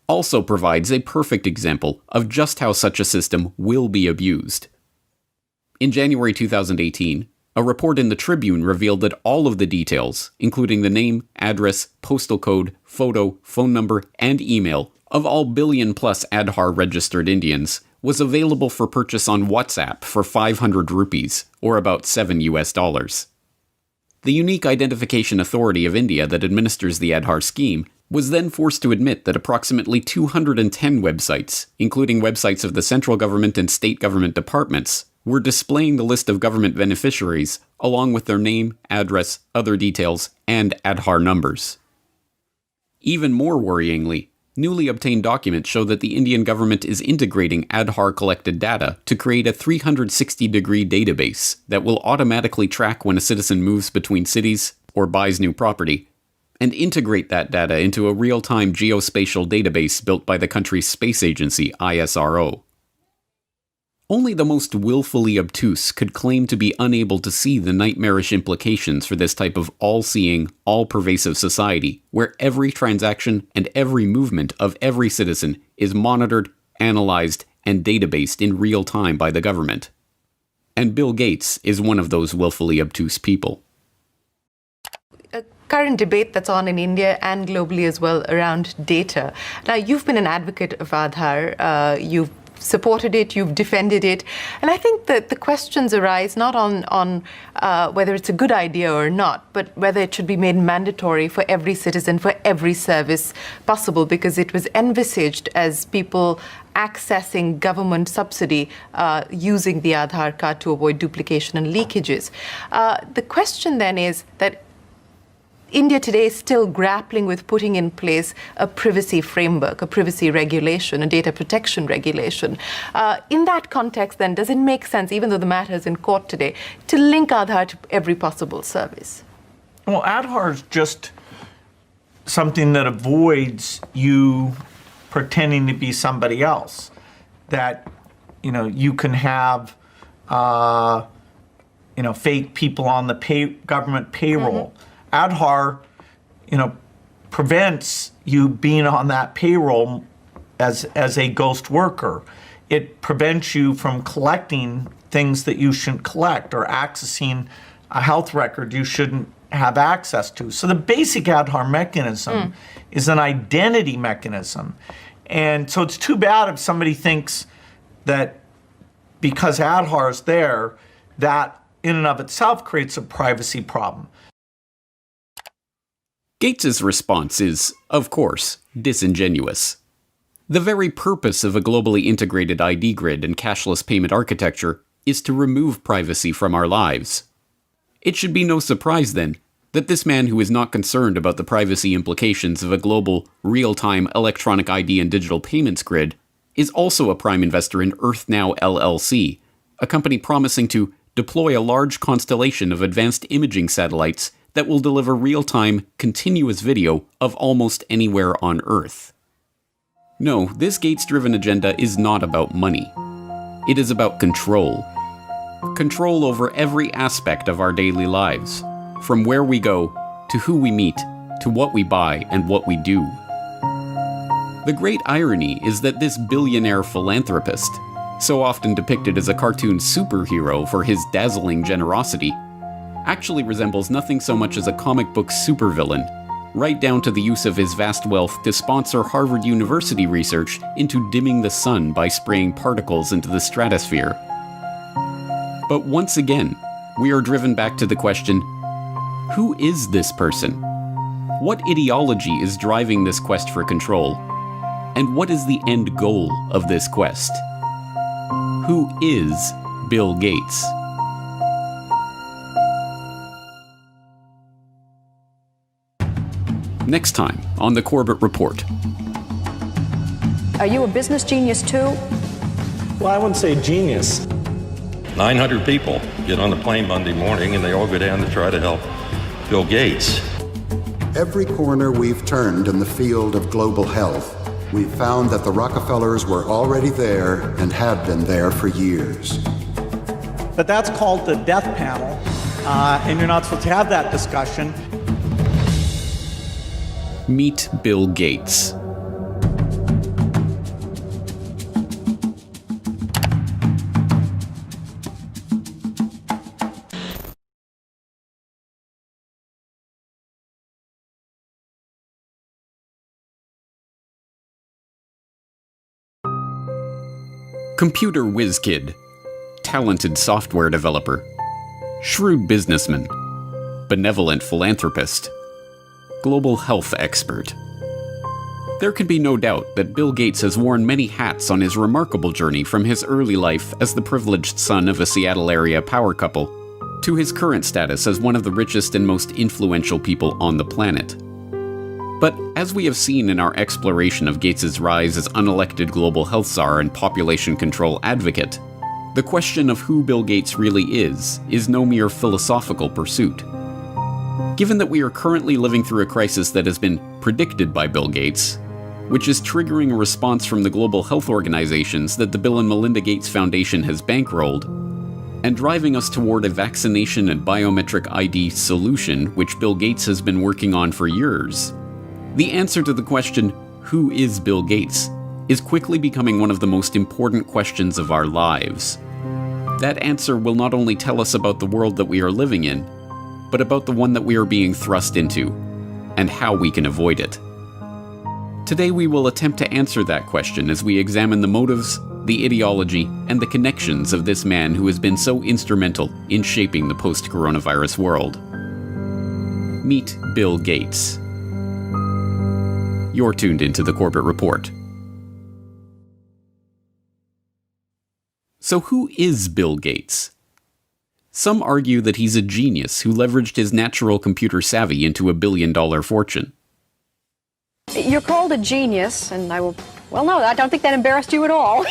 also provides a perfect example of just how such a system will be abused. In January 2018, a report in the Tribune revealed that all of the details, including the name, address, postal code, photo, phone number, and email of all billion-plus Aadhaar registered Indians, was available for purchase on WhatsApp for 500 rupees, or about $7. The Unique Identification Authority of India that administers the Aadhaar scheme was then forced to admit that approximately 210 websites, including websites of the central government and state government departments, were displaying the list of government beneficiaries along with their name, address, other details, and Aadhaar numbers. Even more worryingly, newly obtained documents show that the Indian government is integrating Aadhaar-collected data to create a 360-degree database that will automatically track when a citizen moves between cities or buys new property, and integrate that data into a real-time geospatial database built by the country's space agency, ISRO. Only the most willfully obtuse could claim to be unable to see the nightmarish implications for this type of all-seeing, all-pervasive society, where every transaction and every movement of every citizen is monitored, analyzed, and databased in real time by the government. And Bill Gates is one of those willfully obtuse people. A current debate that's on in India and globally as well around data. Now, you've been an advocate of Aadhaar. You've supported it, you've defended it. And I think that the questions arise not on whether it's a good idea or not, but whether it should be made mandatory for every citizen, for every service possible, because it was envisaged as people accessing government subsidy using the Aadhaar card to avoid duplication and leakages. The question then is that India today is still grappling with putting in place a privacy framework, a privacy regulation, a data protection regulation. In that context, then, does it make sense, even though the matter is in court today, to link Aadhaar to every possible service? Well, Aadhaar is just something that avoids you pretending to be somebody else. That, you can have, fake people on the government payroll. Mm-hmm. Aadhaar, prevents you being on that payroll as a ghost worker. It prevents you from collecting things that you shouldn't collect or accessing a health record you shouldn't have access to. So the basic Aadhaar mechanism is an identity mechanism. And so it's too bad if somebody thinks that because Aadhaar is there, that in and of itself creates a privacy problem. Gates's response is, of course, disingenuous. The very purpose of a globally integrated ID grid and cashless payment architecture is to remove privacy from our lives. It should be no surprise, then, that this man who is not concerned about the privacy implications of a global, real-time electronic ID and digital payments grid is also a prime investor in EarthNow LLC, a company promising to deploy a large constellation of advanced imaging satellites that will deliver real-time, continuous video of almost anywhere on Earth. No, this Gates-driven agenda is not about money. It is about control. Control over every aspect of our daily lives, from where we go, to who we meet, to what we buy and what we do. The great irony is that this billionaire philanthropist, so often depicted as a cartoon superhero for his dazzling generosity, actually resembles nothing so much as a comic book supervillain, right down to the use of his vast wealth to sponsor Harvard University research into dimming the sun by spraying particles into the stratosphere. But once again, we are driven back to the question, who is this person? What ideology is driving this quest for control? And what is the end goal of this quest? Who is Bill Gates? Next time on the Corbett Report. Are you a business genius too? Well, I wouldn't say genius. 900 people get on the plane Monday morning and they all go down to try to help Bill Gates. Every corner we've turned in the field of global health, we've found that the Rockefellers were already there and have been there for years. But that's called the death panel, and you're not supposed to have that discussion. Meet Bill Gates. Computer whiz kid, talented software developer, shrewd businessman, benevolent philanthropist, global health expert. There can be no doubt that Bill Gates has worn many hats on his remarkable journey from his early life as the privileged son of a Seattle area power couple to his current status as one of the richest and most influential people on the planet. But as we have seen in our exploration of Gates's rise as unelected global health czar and population control advocate, the question of who Bill Gates really is no mere philosophical pursuit. Given that we are currently living through a crisis that has been predicted by Bill Gates, which is triggering a response from the global health organizations that the Bill and Melinda Gates Foundation has bankrolled, and driving us toward a vaccination and biometric ID solution which Bill Gates has been working on for years, the answer to the question, who is Bill Gates, is quickly becoming one of the most important questions of our lives. That answer will not only tell us about the world that we are living in, but about the one that we are being thrust into, and how we can avoid it. Today we will attempt to answer that question as we examine the motives, the ideology, and the connections of this man who has been so instrumental in shaping the post-coronavirus world. Meet Bill Gates. You're tuned into the Corbett Report. So who is Bill Gates? Some argue that he's a genius who leveraged his natural computer savvy into a billion-dollar fortune. You're called a genius, and no, I don't think that embarrassed you at all.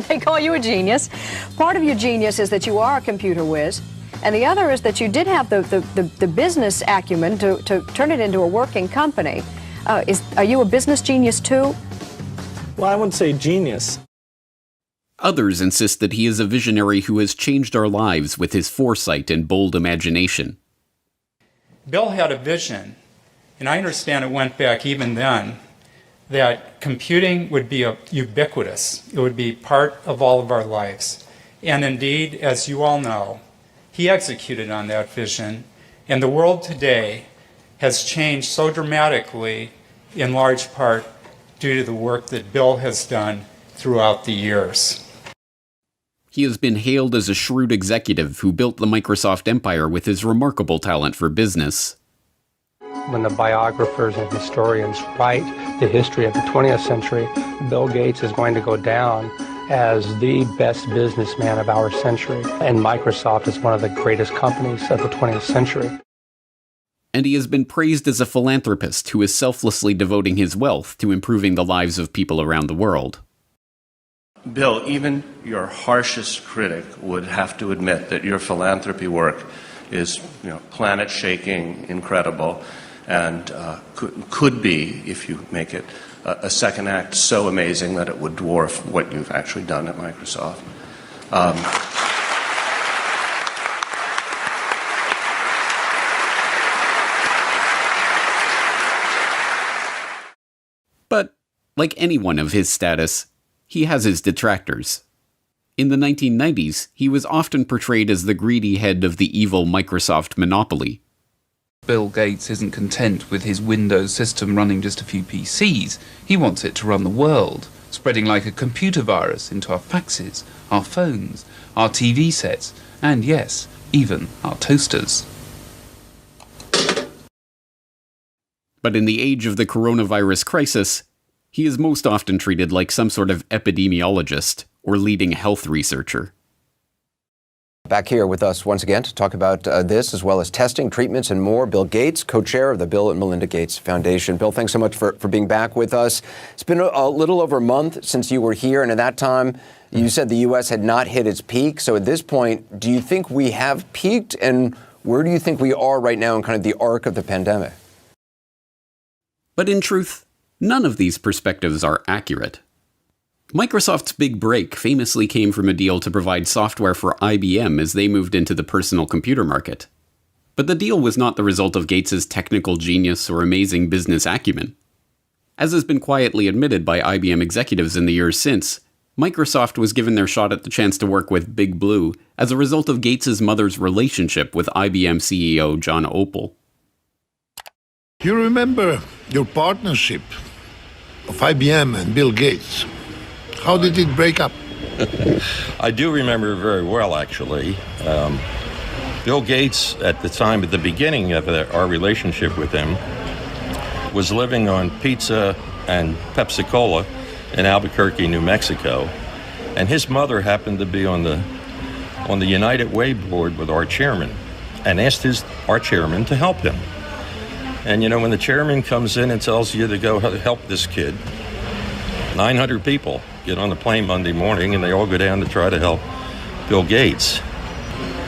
They call you a genius. Part of your genius is that you are a computer whiz, and the other is that you did have the business acumen to turn it into a working company. Are you a business genius too? Well, I wouldn't say genius. Others insist that he is a visionary who has changed our lives with his foresight and bold imagination. Bill had a vision, and I understand it went back even then, that computing would be ubiquitous. It would be part of all of our lives. And indeed, as you all know, he executed on that vision, and the world today has changed so dramatically, in large part due to the work that Bill has done throughout the years. He has been hailed as a shrewd executive who built the Microsoft empire with his remarkable talent for business. When the biographers and historians write the history of the 20th century, Bill Gates is going to go down as the best businessman of our century, and Microsoft is one of the greatest companies of the 20th century. And he has been praised as a philanthropist who is selflessly devoting his wealth to improving the lives of people around the world. Bill, even your harshest critic would have to admit that your philanthropy work is, planet-shaking, incredible, and could be, if you make it a second act, so amazing that it would dwarf what you've actually done at Microsoft. But, like anyone of his status, he has his detractors. In the 1990s, he was often portrayed as the greedy head of the evil Microsoft monopoly. Bill Gates isn't content with his Windows system running just a few PCs. He wants it to run the world, spreading like a computer virus into our faxes, our phones, our TV sets, and yes, even our toasters. But in the age of the coronavirus crisis, he is most often treated like some sort of epidemiologist or leading health researcher. Back here with us once again to talk about this, as well as testing, treatments, and more, Bill Gates, co-chair of the Bill and Melinda Gates Foundation. Bill, thanks so much for being back with us. It's been a little over a month since you were here, and at that time, you said the U.S. had not hit its peak. So at this point, do you think we have peaked, and where do you think we are right now in kind of the arc of the pandemic? But in truth, none of these perspectives are accurate. Microsoft's big break famously came from a deal to provide software for IBM as they moved into the personal computer market. But the deal was not the result of Gates's technical genius or amazing business acumen. As has been quietly admitted by IBM executives in the years since, Microsoft was given their shot at the chance to work with Big Blue as a result of Gates's mother's relationship with IBM CEO John Opel. You remember your partnership of IBM and Bill Gates. How did it break up? I do remember very well, actually. Bill Gates, at the beginning of our relationship with him, was living on pizza and Pepsi-Cola in Albuquerque, New Mexico. And his mother happened to be on the United Way board with our chairman and asked our chairman to help him. And, when the chairman comes in and tells you to go help this kid, 900 people get on the plane Monday morning and they all go down to try to help Bill Gates.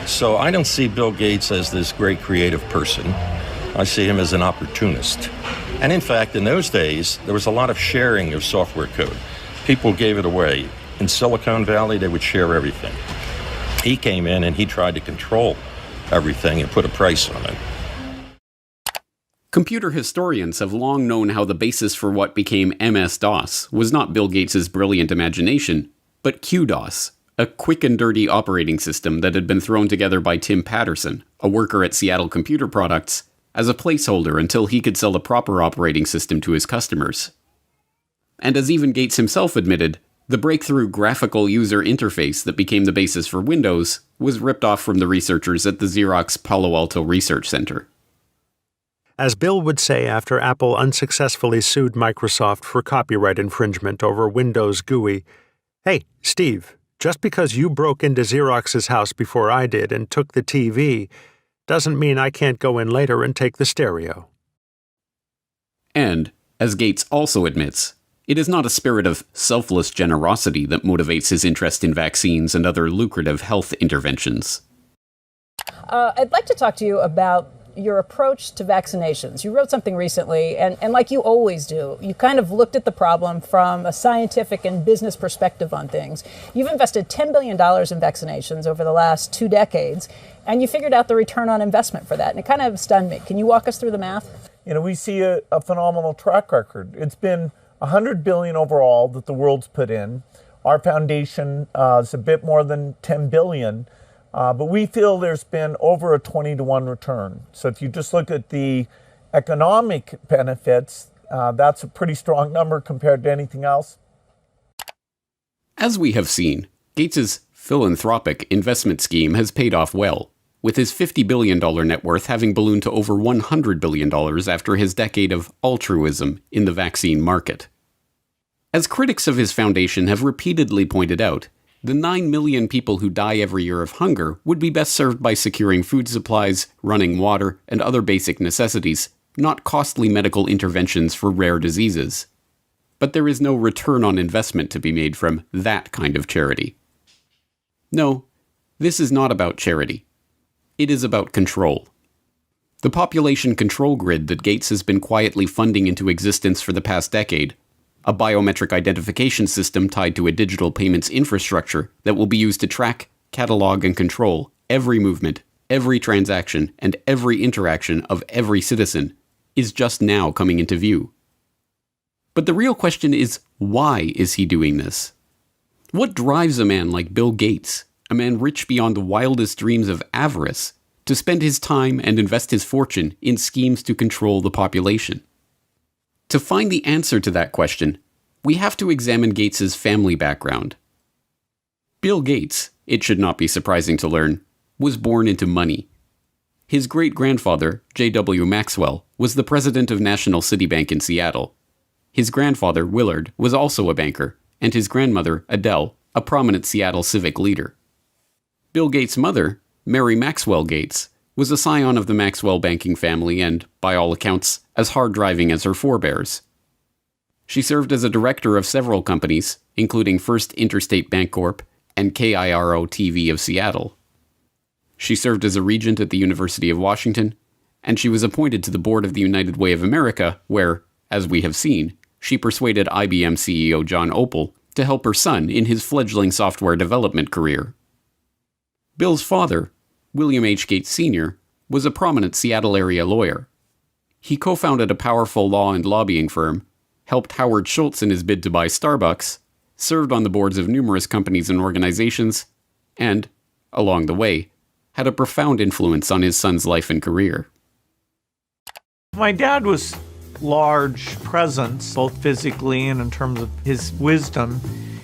So I don't see Bill Gates as this great creative person. I see him as an opportunist. And in fact, in those days, there was a lot of sharing of software code. People gave it away. In Silicon Valley, they would share everything. He came in and he tried to control everything and put a price on it. Computer historians have long known how the basis for what became MS-DOS was not Bill Gates' brilliant imagination, but QDOS, a quick and dirty operating system that had been thrown together by Tim Patterson, a worker at Seattle Computer Products, as a placeholder until he could sell the proper operating system to his customers. And as even Gates himself admitted, the breakthrough graphical user interface that became the basis for Windows was ripped off from the researchers at the Xerox Palo Alto Research Center. As Bill would say after Apple unsuccessfully sued Microsoft for copyright infringement over Windows GUI, "Hey, Steve, just because you broke into Xerox's house before I did and took the TV doesn't mean I can't go in later and take the stereo." And, as Gates also admits, it is not a spirit of selfless generosity that motivates his interest in vaccines and other lucrative health interventions. I'd like to talk to you about your approach to vaccinations. You wrote something recently, and like you always do, you kind of looked at the problem from a scientific and business perspective on things. You've invested $10 billion in vaccinations over the last 2 decades, and you figured out the return on investment for that, and it kind of stunned me. Can you walk us through the math? We see a phenomenal track record. It's been $100 billion overall that the world's put in. Our foundation is a bit more than $10 billion. But we feel there's been over a 20-to-1 return. So if you just look at the economic benefits, that's a pretty strong number compared to anything else. As we have seen, Gates' philanthropic investment scheme has paid off well, with his $50 billion net worth having ballooned to over $100 billion after his decade of altruism in the vaccine market. As critics of his foundation have repeatedly pointed out, the 9 million people who die every year of hunger would be best served by securing food supplies, running water, and other basic necessities, not costly medical interventions for rare diseases. But there is no return on investment to be made from that kind of charity. No, this is not about charity. It is about control. The population control grid that Gates has been quietly funding into existence for the past decade, a biometric identification system tied to a digital payments infrastructure that will be used to track, catalog, and control every movement, every transaction, and every interaction of every citizen, is just now coming into view. But the real question is, why is he doing this? What drives a man like Bill Gates, a man rich beyond the wildest dreams of avarice, to spend his time and invest his fortune in schemes to control the population? To find the answer to that question, we have to examine Gates' family background. Bill Gates, it should not be surprising to learn, was born into money. His great-grandfather, J.W. Maxwell, was the president of National City Bank in Seattle. His grandfather, Willard, was also a banker, and his grandmother, Adele, a prominent Seattle civic leader. Bill Gates' mother, Mary Maxwell Gates, was a scion of the Maxwell banking family and, by all accounts, as hard-driving as her forebears. She served as a director of several companies, including First Interstate Bancorp and KIRO-TV of Seattle. She served as a regent at the University of Washington, and she was appointed to the board of the United Way of America, where, as we have seen, she persuaded IBM CEO John Opel to help her son in his fledgling software development career. Bill's father, William H. Gates Sr., was a prominent Seattle area lawyer. He co-founded a powerful law and lobbying firm, helped Howard Schultz in his bid to buy Starbucks, served on the boards of numerous companies and organizations, and, along the way, had a profound influence on his son's life and career. My dad was large presence, both physically and in terms of his wisdom.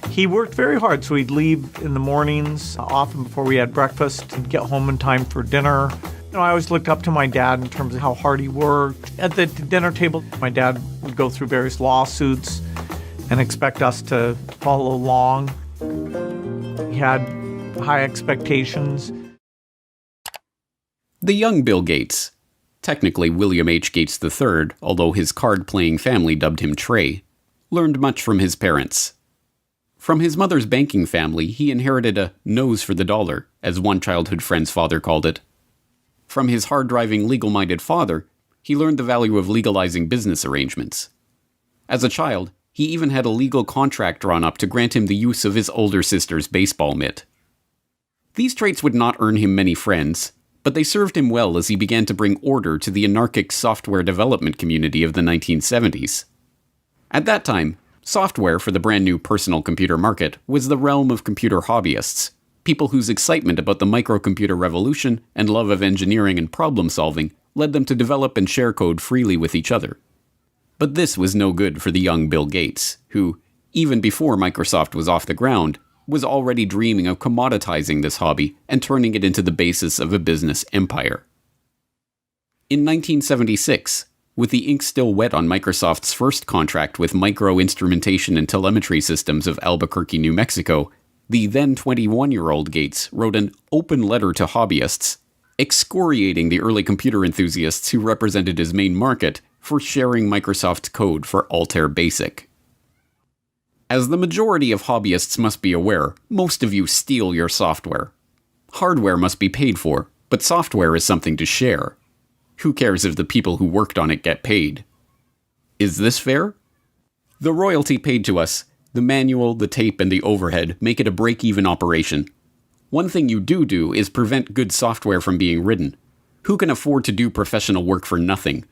He worked very hard, so he'd leave in the mornings, often before we had breakfast, and get home in time for dinner. I always looked up to my dad in terms of how hard he worked. At the dinner table, my dad would go through various lawsuits and expect us to follow along. He had high expectations. The young Bill Gates, technically William H. Gates III, although his card-playing family dubbed him Trey, learned much from his parents. From his mother's banking family, he inherited a nose for the dollar, as one childhood friend's father called it. From his hard-driving, legal-minded father, he learned the value of legalizing business arrangements. As a child, he even had a legal contract drawn up to grant him the use of his older sister's baseball mitt. These traits would not earn him many friends, but they served him well as he began to bring order to the anarchic software development community of the 1970s. At that time, software for the brand new personal computer market was the realm of computer hobbyists, people whose excitement about the microcomputer revolution and love of engineering and problem solving led them to develop and share code freely with each other. But this was no good for the young Bill Gates, who, even before Microsoft was off the ground, was already dreaming of commoditizing this hobby and turning it into the basis of a business empire. In 1976, with the ink still wet on Microsoft's first contract with Micro Instrumentation and Telemetry Systems of Albuquerque, New Mexico, the then 21-year-old Gates wrote an open letter to hobbyists, excoriating the early computer enthusiasts who represented his main market for sharing Microsoft's code for Altair Basic. As the majority of hobbyists must be aware, most of you steal your software. Hardware must be paid for, but software is something to share. Who cares if the people who worked on it get paid? Is this fair? The royalty paid to us, the manual, the tape, and the overhead make it a break-even operation. One thing you do is prevent good software from being written. Who can afford to do professional work for nothing?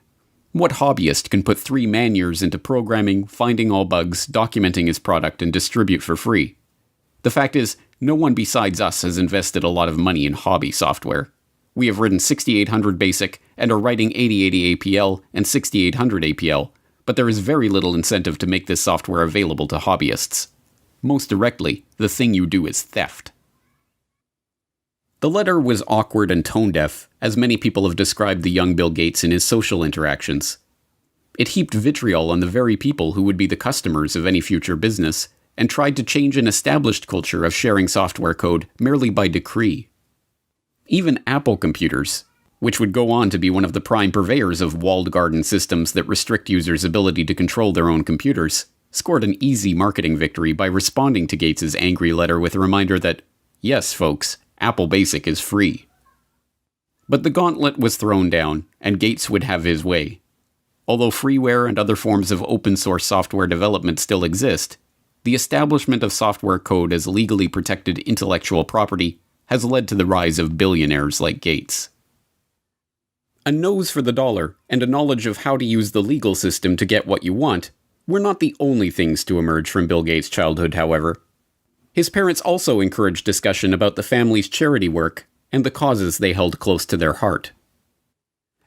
What hobbyist can put 3 man-years into programming, finding all bugs, documenting his product, and distribute for free? The fact is, no one besides us has invested a lot of money in hobby software. We have written 6800 BASIC and are writing 8080 APL and 6800 APL, but there is very little incentive to make this software available to hobbyists. Most directly, the thing you do is theft. The letter was awkward and tone-deaf, as many people have described the young Bill Gates in his social interactions. It heaped vitriol on the very people who would be the customers of any future business, and tried to change an established culture of sharing software code merely by decree. Even Apple computers, which would go on to be one of the prime purveyors of walled garden systems that restrict users' ability to control their own computers, scored an easy marketing victory by responding to Gates's angry letter with a reminder that, yes, folks, Apple Basic is free. But the gauntlet was thrown down, and Gates would have his way. Although freeware and other forms of open-source software development still exist, the establishment of software code as legally protected intellectual property has led to the rise of billionaires like Gates. A nose for the dollar and a knowledge of how to use the legal system to get what you want were not the only things to emerge from Bill Gates' childhood, however. His parents also encouraged discussion about the family's charity work and the causes they held close to their heart.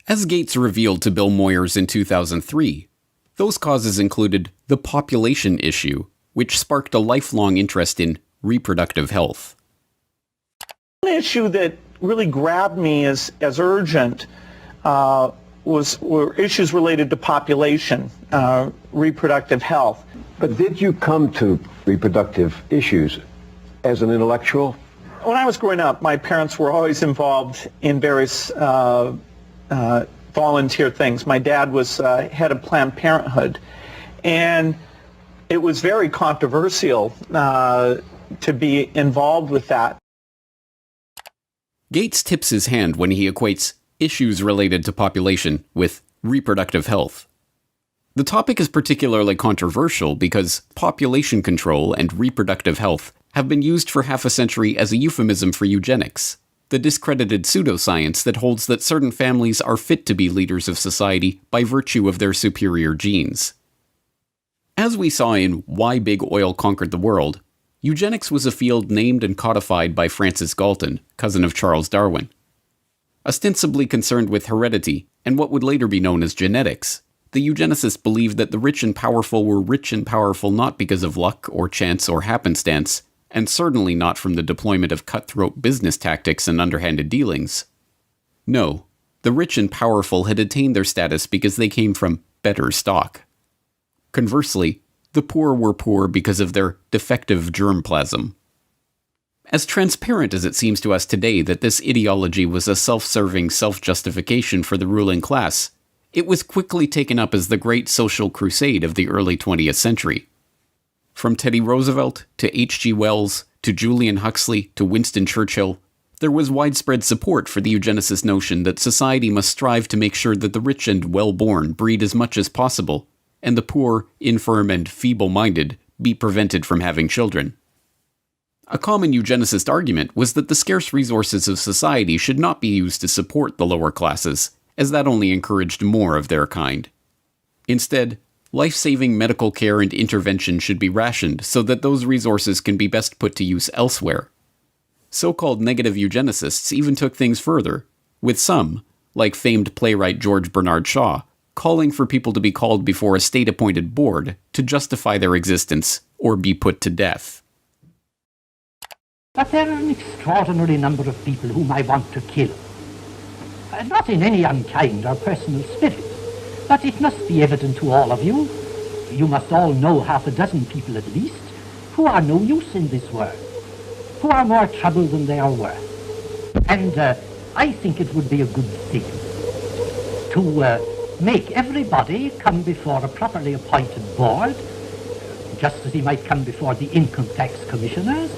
As Gates revealed to Bill Moyers in 2003, those causes included the population issue, which sparked a lifelong interest in reproductive health. One issue that really grabbed me as urgent were issues related to population, reproductive health. But did you come to reproductive issues as an intellectual? When I was growing up, my parents were always involved in various volunteer things. My dad was head of Planned Parenthood, and it was very controversial to be involved with that. Gates tips his hand when he equates issues related to population with reproductive health. The topic is particularly controversial because population control and reproductive health have been used for half a century as a euphemism for eugenics, the discredited pseudoscience that holds that certain families are fit to be leaders of society by virtue of their superior genes. As we saw in Why Big Oil Conquered the World, eugenics was a field named and codified by Francis Galton, cousin of Charles Darwin. Ostensibly concerned with heredity and what would later be known as genetics, the eugenicists believed that the rich and powerful were rich and powerful not because of luck or chance or happenstance, and certainly not from the deployment of cutthroat business tactics and underhanded dealings. No, the rich and powerful had attained their status because they came from better stock. Conversely, the poor were poor because of their defective germplasm. As transparent as it seems to us today that this ideology was a self-serving self-justification for the ruling class, it was quickly taken up as the great social crusade of the early 20th century. From Teddy Roosevelt to H.G. Wells to Julian Huxley to Winston Churchill, there was widespread support for the eugenicist notion that society must strive to make sure that the rich and well-born breed as much as possible, and the poor, infirm, and feeble-minded be prevented from having children. A common eugenicist argument was that the scarce resources of society should not be used to support the lower classes, as that only encouraged more of their kind. Instead, life-saving medical care and intervention should be rationed so that those resources can be best put to use elsewhere. So-called negative eugenicists even took things further, with some, like famed playwright George Bernard Shaw, calling for people to be called before a state-appointed board to justify their existence or be put to death. But there are an extraordinary number of people whom I want to kill. Not in any unkind or personal spirit, but it must be evident to all of you, you must all know half a dozen people at least, who are no use in this world, who are more trouble than they are worth. And I think it would be a good thing to make everybody come before a properly appointed board, just as he might come before the income tax commissioners,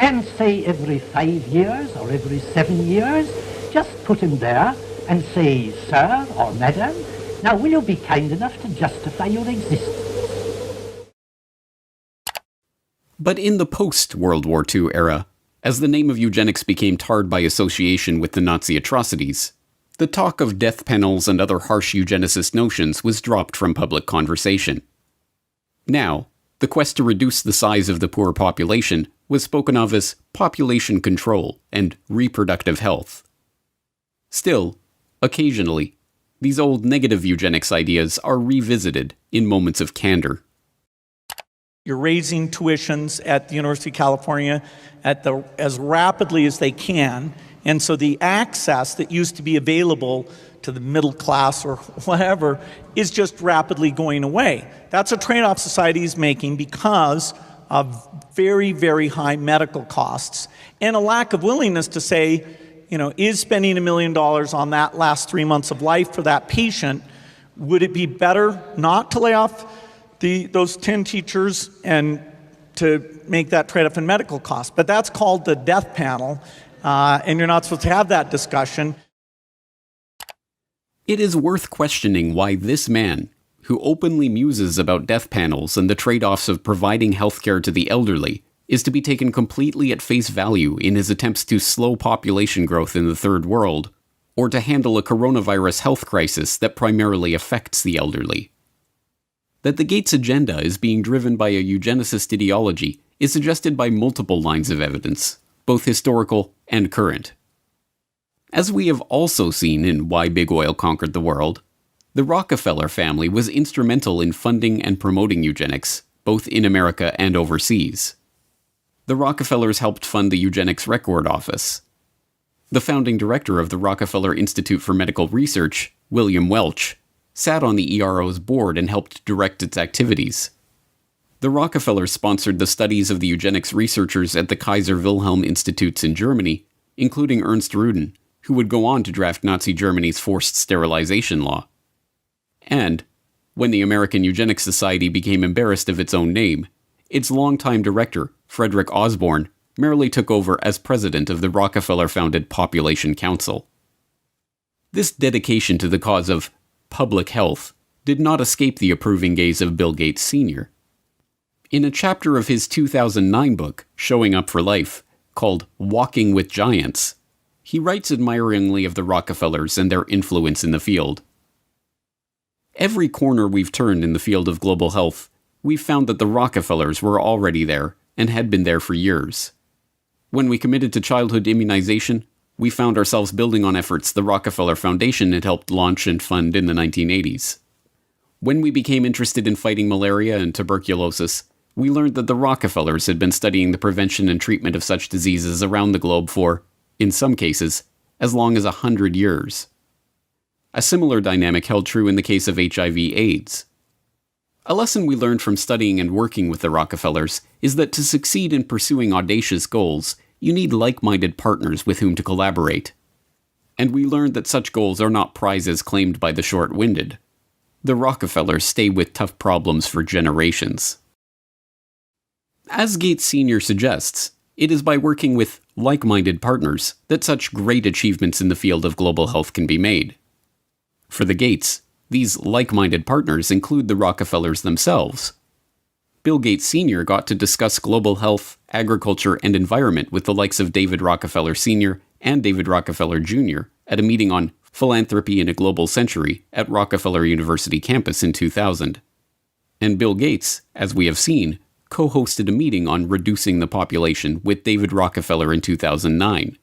and say every 5 years or every 7 years, just put him there and say, "Sir or Madam, now will you be kind enough to justify your existence?" But in the post-World War II era, as the name of eugenics became tarred by association with the Nazi atrocities, the talk of death panels and other harsh eugenicist notions was dropped from public conversation. Now, the quest to reduce the size of the poor population was spoken of as population control and reproductive health. Still, occasionally, these old negative eugenics ideas are revisited in moments of candor. You're raising tuitions at the University of California as rapidly as they can, and so the access that used to be available to the middle class or whatever is just rapidly going away. That's a trade-off society is making because of very, very high medical costs and a lack of willingness to say, is spending $1 million on that last 3 months of life for that patient, would it be better not to lay off those 10 teachers and to make that trade-off in medical costs? But that's called the death panel, and you're not supposed to have that discussion. It is worth questioning why this man, who openly muses about death panels and the trade-offs of providing healthcare to the elderly, is to be taken completely at face value in his attempts to slow population growth in the Third World, or to handle a coronavirus health crisis that primarily affects the elderly. That the Gates agenda is being driven by a eugenicist ideology is suggested by multiple lines of evidence, both historical and current. As we have also seen in Why Big Oil Conquered the World, the Rockefeller family was instrumental in funding and promoting eugenics, both in America and overseas. The Rockefellers helped fund the Eugenics Record Office. The founding director of the Rockefeller Institute for Medical Research, William Welch, sat on the ERO's board and helped direct its activities. The Rockefellers sponsored the studies of the eugenics researchers at the Kaiser Wilhelm Institutes in Germany, including Ernst Rudin, who would go on to draft Nazi Germany's forced sterilization law. And, when the American Eugenics Society became embarrassed of its own name, its longtime director, Frederick Osborne, merely took over as president of the Rockefeller-founded Population Council. This dedication to the cause of public health did not escape the approving gaze of Bill Gates Sr. In a chapter of his 2009 book, Showing Up for Life, called Walking with Giants, he writes admiringly of the Rockefellers and their influence in the field. Every corner we've turned in the field of global health, we've found that the Rockefellers were already there and had been there for years. When we committed to childhood immunization, we found ourselves building on efforts the Rockefeller Foundation had helped launch and fund in the 1980s. When we became interested in fighting malaria and tuberculosis, we learned that the Rockefellers had been studying the prevention and treatment of such diseases around the globe for, in some cases, as long as 100 years. A similar dynamic held true in the case of HIV/AIDS. A lesson we learned from studying and working with the Rockefellers is that to succeed in pursuing audacious goals, you need like-minded partners with whom to collaborate. And we learned that such goals are not prizes claimed by the short-winded. The Rockefellers stay with tough problems for generations. As Gates Sr. suggests, it is by working with like-minded partners that such great achievements in the field of global health can be made. For the Gates, these like-minded partners include the Rockefellers themselves. Bill Gates Sr. got to discuss global health, agriculture, and environment with the likes of David Rockefeller Sr. and David Rockefeller Jr. at a meeting on Philanthropy in a Global Century at Rockefeller University campus in 2000. And Bill Gates, as we have seen, co-hosted a meeting on reducing the population with David Rockefeller in 2009.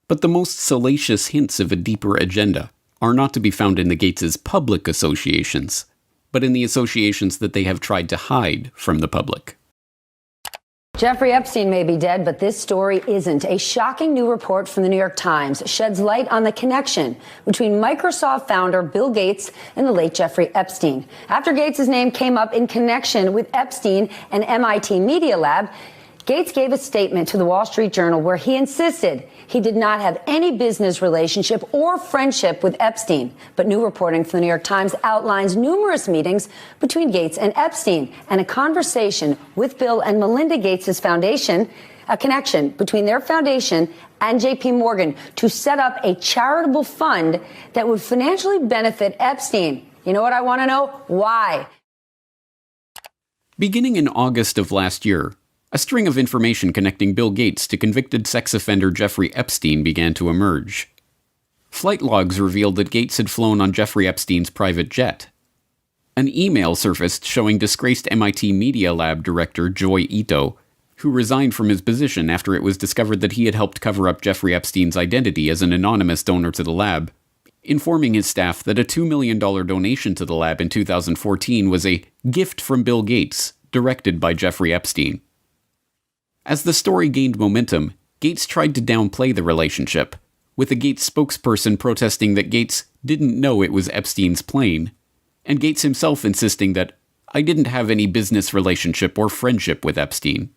But the most salacious hints of a deeper agenda are not to be found in the Gates' public associations, but in the associations that they have tried to hide from the public. Jeffrey Epstein may be dead, but this story isn't. A shocking new report from the New York Times sheds light on the connection between Microsoft founder Bill Gates and the late Jeffrey Epstein. After Gates' name came up in connection with Epstein and MIT Media Lab, Gates gave a statement to the Wall Street Journal where he insisted he did not have any business relationship or friendship with Epstein. But new reporting from the New York Times outlines numerous meetings between Gates and Epstein and a conversation with Bill and Melinda Gates' foundation, a connection between their foundation and J.P. Morgan to set up a charitable fund that would financially benefit Epstein. You know what I want to know? Why? Beginning in August of last year, a string of information connecting Bill Gates to convicted sex offender Jeffrey Epstein began to emerge. Flight logs revealed that Gates had flown on Jeffrey Epstein's private jet. An email surfaced showing disgraced MIT Media Lab director Joy Ito, who resigned from his position after it was discovered that he had helped cover up Jeffrey Epstein's identity as an anonymous donor to the lab, informing his staff that a $2 million donation to the lab in 2014 was a gift from Bill Gates, directed by Jeffrey Epstein. As the story gained momentum, Gates tried to downplay the relationship, with a Gates spokesperson protesting that Gates didn't know it was Epstein's plane, and Gates himself insisting that, "I didn't have any business relationship or friendship with Epstein."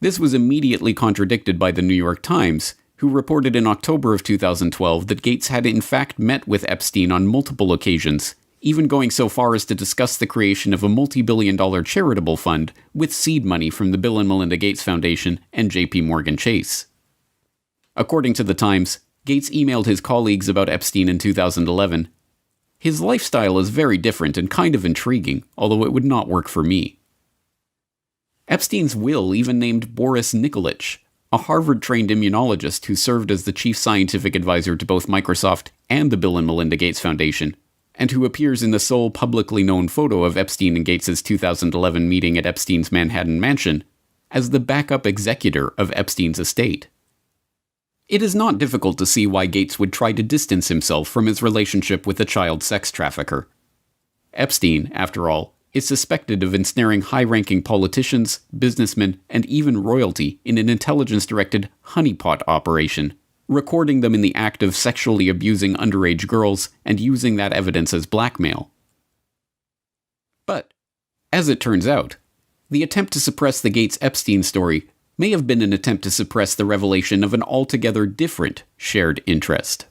This was immediately contradicted by the New York Times, who reported in October of 2012 that Gates had in fact met with Epstein on multiple occasions, even going so far as to discuss the creation of a multi-billion-dollar charitable fund with seed money from the Bill and Melinda Gates Foundation and J.P. Morgan Chase. According to the Times, Gates emailed his colleagues about Epstein in 2011. "His lifestyle is very different and kind of intriguing, although it would not work for me." Epstein's will even named Boris Nikolic, a Harvard-trained immunologist who served as the chief scientific advisor to both Microsoft and the Bill and Melinda Gates Foundation, and who appears in the sole publicly known photo of Epstein and Gates' 2011 meeting at Epstein's Manhattan mansion, as the backup executor of Epstein's estate. It is not difficult to see why Gates would try to distance himself from his relationship with a child sex trafficker. Epstein, after all, is suspected of ensnaring high-ranking politicians, businessmen, and even royalty in an intelligence-directed honeypot operation, recording them in the act of sexually abusing underage girls and using that evidence as blackmail. But, as it turns out, the attempt to suppress the Gates-Epstein story may have been an attempt to suppress the revelation of an altogether different shared interest.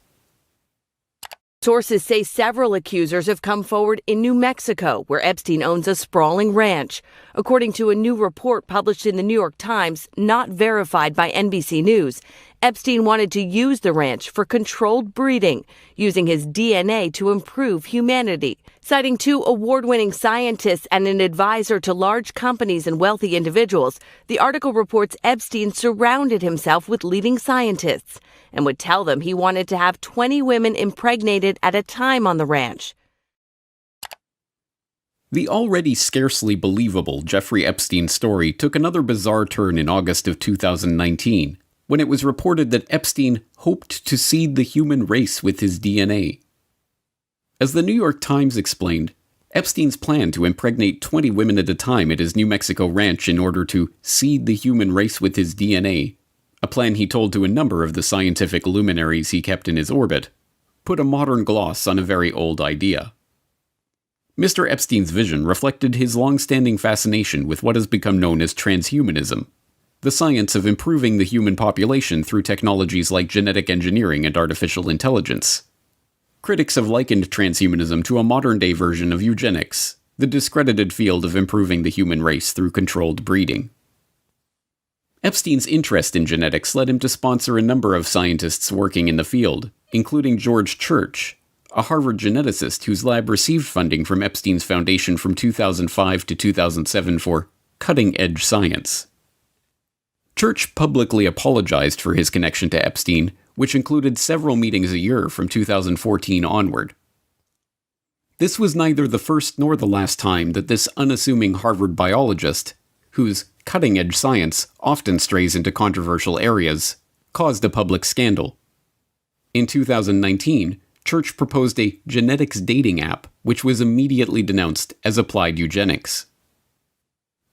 Sources say several accusers have come forward in New Mexico, where Epstein owns a sprawling ranch. According to a new report published in the New York Times, not verified by NBC News, Epstein wanted to use the ranch for controlled breeding, using his DNA to improve humanity. Citing 2 award-winning scientists and an advisor to large companies and wealthy individuals, the article reports Epstein surrounded himself with leading scientists and would tell them he wanted to have 20 women impregnated at a time on the ranch. The already scarcely believable Jeffrey Epstein story took another bizarre turn in August of 2019, when it was reported that Epstein hoped to seed the human race with his DNA. As the New York Times explained, Epstein's plan to impregnate 20 women at a time at his New Mexico ranch in order to seed the human race with his DNA, a plan he told to a number of the scientific luminaries he kept in his orbit, put a modern gloss on a very old idea. Mr. Epstein's vision reflected his long-standing fascination with what has become known as transhumanism, the science of improving the human population through technologies like genetic engineering and artificial intelligence. Critics have likened transhumanism to a modern-day version of eugenics, the discredited field of improving the human race through controlled breeding. Epstein's interest in genetics led him to sponsor a number of scientists working in the field, including George Church, a Harvard geneticist whose lab received funding from Epstein's foundation from 2005 to 2007 for cutting-edge science. Church publicly apologized for his connection to Epstein, which included several meetings a year from 2014 onward. This was neither the first nor the last time that this unassuming Harvard biologist, whose cutting-edge science often strays into controversial areas, caused a public scandal. In 2019, Church proposed a genetics dating app, which was immediately denounced as applied eugenics.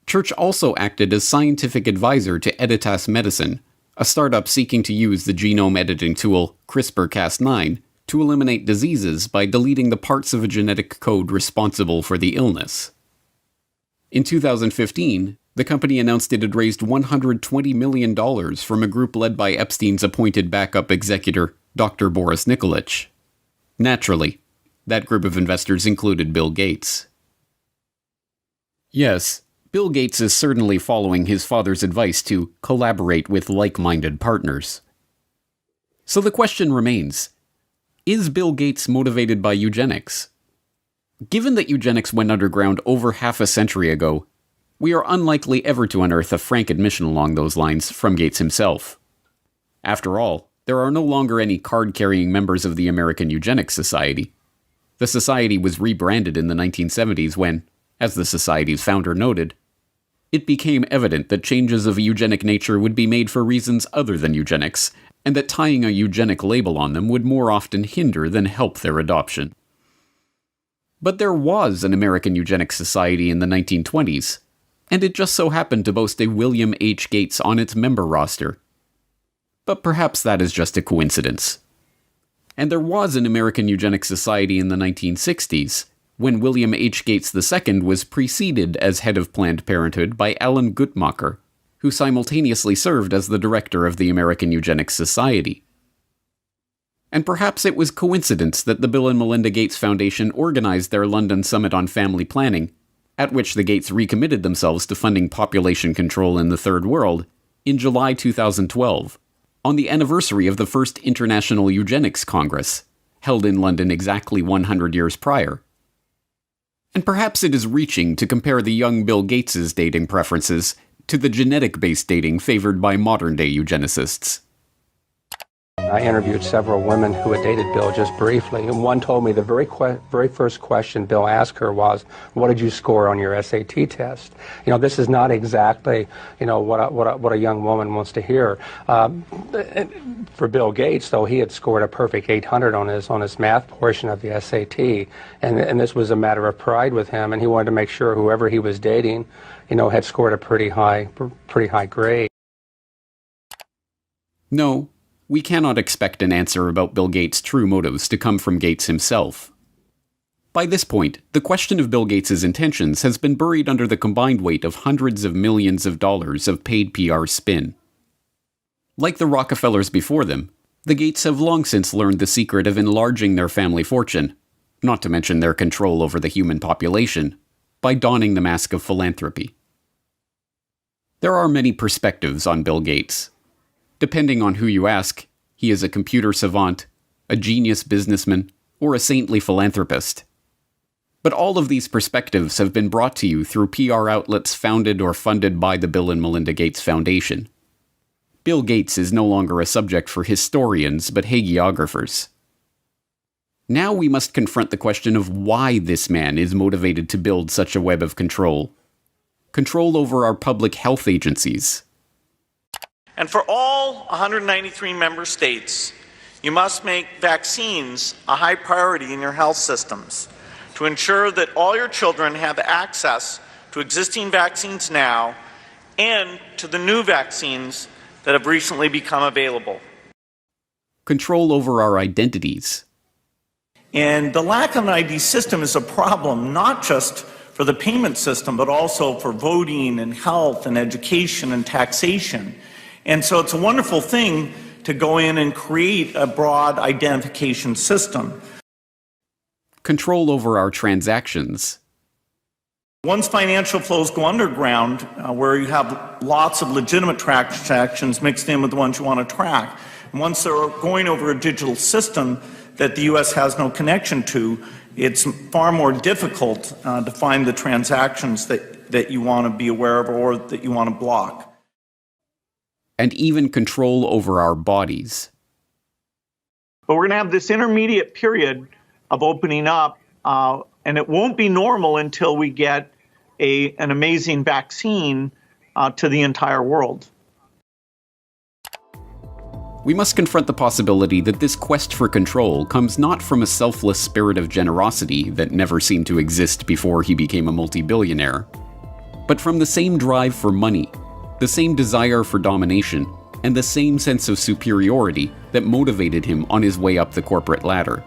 Church also acted as scientific advisor to Editas Medicine, a startup seeking to use the genome editing tool CRISPR-Cas9 to eliminate diseases by deleting the parts of a genetic code responsible for the illness. In 2015, the company announced it had raised $120 million from a group led by Epstein's appointed backup executor, Dr. Boris Nikolic. Naturally, that group of investors included Bill Gates. Yes, Bill Gates is certainly following his father's advice to collaborate with like-minded partners. So the question remains, is Bill Gates motivated by eugenics? Given that eugenics went underground over half a century ago, we are unlikely ever to unearth a frank admission along those lines from Gates himself. After all, there are no longer any card-carrying members of the American Eugenics Society. The society was rebranded in the 1970s when, as the society's founder noted, it became evident that changes of a eugenic nature would be made for reasons other than eugenics, and that tying a eugenic label on them would more often hinder than help their adoption. But there was an American Eugenics Society in the 1920s, and it just so happened to boast a William H. Gates on its member roster. But perhaps that is just a coincidence. And there was an American Eugenics Society in the 1960s, when William H. Gates II was preceded as head of Planned Parenthood by Alan Guttmacher, who simultaneously served as the director of the American Eugenics Society. And perhaps it was coincidence that the Bill and Melinda Gates Foundation organized their London Summit on Family Planning, at which the Gates recommitted themselves to funding population control in the Third World, in July 2012, on the anniversary of the first International Eugenics Congress, held in London exactly 100 years prior. And perhaps it is reaching to compare the young Bill Gates' dating preferences to the genetic-based dating favored by modern-day eugenicists. I interviewed several women who had dated Bill just briefly, and one told me the very first question Bill asked her was, "What did you score on your SAT test?" You know, this is not exactly, what a young woman wants to hear. For Bill Gates, though, he had scored a perfect 800 on his math portion of the SAT, and this was a matter of pride with him, and he wanted to make sure whoever he was dating, had scored a pretty high grade. No. We cannot expect an answer about Bill Gates' true motives to come from Gates himself. By this point, the question of Bill Gates' intentions has been buried under the combined weight of hundreds of millions of dollars of paid PR spin. Like the Rockefellers before them, the Gates have long since learned the secret of enlarging their family fortune, not to mention their control over the human population, by donning the mask of philanthropy. There are many perspectives on Bill Gates. Depending on who you ask, he is a computer savant, a genius businessman, or a saintly philanthropist. But all of these perspectives have been brought to you through PR outlets founded or funded by the Bill and Melinda Gates Foundation. Bill Gates is no longer a subject for historians but hagiographers. Now we must confront the question of why this man is motivated to build such a web of control. Control over our public health agencies. And for all 193 member states, you must make vaccines a high priority in your health systems to ensure that all your children have access to existing vaccines now and to the new vaccines that have recently become available. Control over our identities. And the lack of an ID system is a problem not just for the payment system, but also for voting and health and education and taxation. And so it's a wonderful thing to go in and create a broad identification system. Control over our transactions. Once financial flows go underground, where you have lots of legitimate transactions mixed in with the ones you want to track, and once they're going over a digital system that the U.S. has no connection to, it's far more difficult to find the transactions that you want to be aware of or that you want to block. And even control over our bodies. But we're going to have this intermediate period of opening up, and it won't be normal until we get an amazing vaccine to the entire world. We must confront the possibility that this quest for control comes not from a selfless spirit of generosity that never seemed to exist before he became a multi-billionaire, but from the same drive for money, the same desire for domination, and the same sense of superiority that motivated him on his way up the corporate ladder.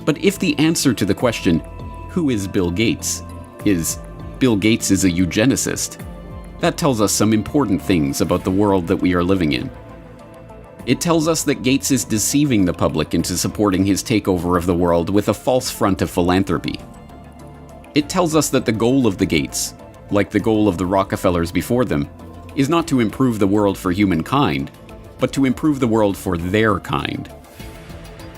But if the answer to the question, who is Bill Gates, is Bill Gates is a eugenicist, that tells us some important things about the world that we are living in. It tells us that Gates is deceiving the public into supporting his takeover of the world with a false front of philanthropy. It tells us that the goal of the Gates, like the goal of the Rockefellers before them, is not to improve the world for humankind, but to improve the world for their kind.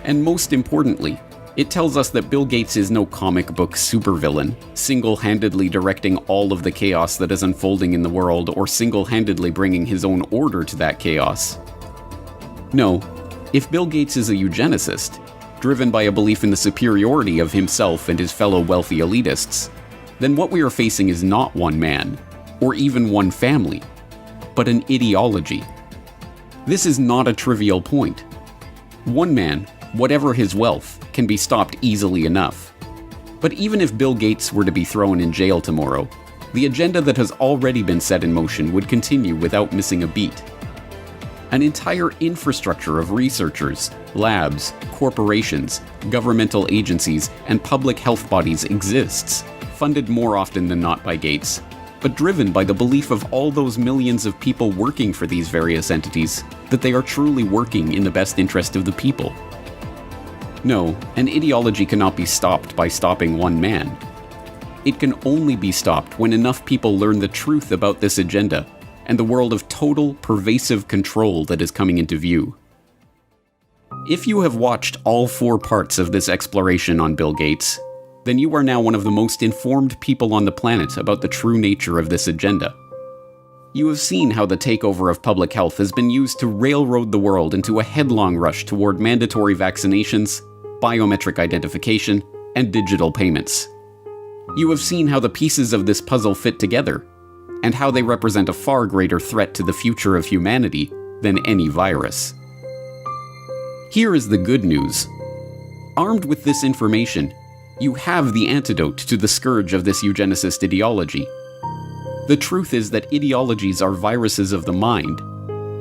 And most importantly, it tells us that Bill Gates is no comic book supervillain, single-handedly directing all of the chaos that is unfolding in the world or single-handedly bringing his own order to that chaos. No, if Bill Gates is a eugenicist, driven by a belief in the superiority of himself and his fellow wealthy elitists, then what we are facing is not one man, or even one family, but an ideology. This is not a trivial point. One man, whatever his wealth, can be stopped easily enough. But even if Bill Gates were to be thrown in jail tomorrow, the agenda that has already been set in motion would continue without missing a beat. An entire infrastructure of researchers, labs, corporations, governmental agencies, and public health bodies exists, funded more often than not by Gates, but driven by the belief of all those millions of people working for these various entities that they are truly working in the best interest of the people. No, an ideology cannot be stopped by stopping one man. It can only be stopped when enough people learn the truth about this agenda and the world of total, pervasive control that is coming into view. If you have watched all 4 parts of this exploration on Bill Gates, then you are now one of the most informed people on the planet about the true nature of this agenda. You have seen how the takeover of public health has been used to railroad the world into a headlong rush toward mandatory vaccinations, biometric identification, and digital payments. You have seen how the pieces of this puzzle fit together, and how they represent a far greater threat to the future of humanity than any virus. Here is the good news. Armed with this information, you have the antidote to the scourge of this eugenicist ideology. The truth is that ideologies are viruses of the mind.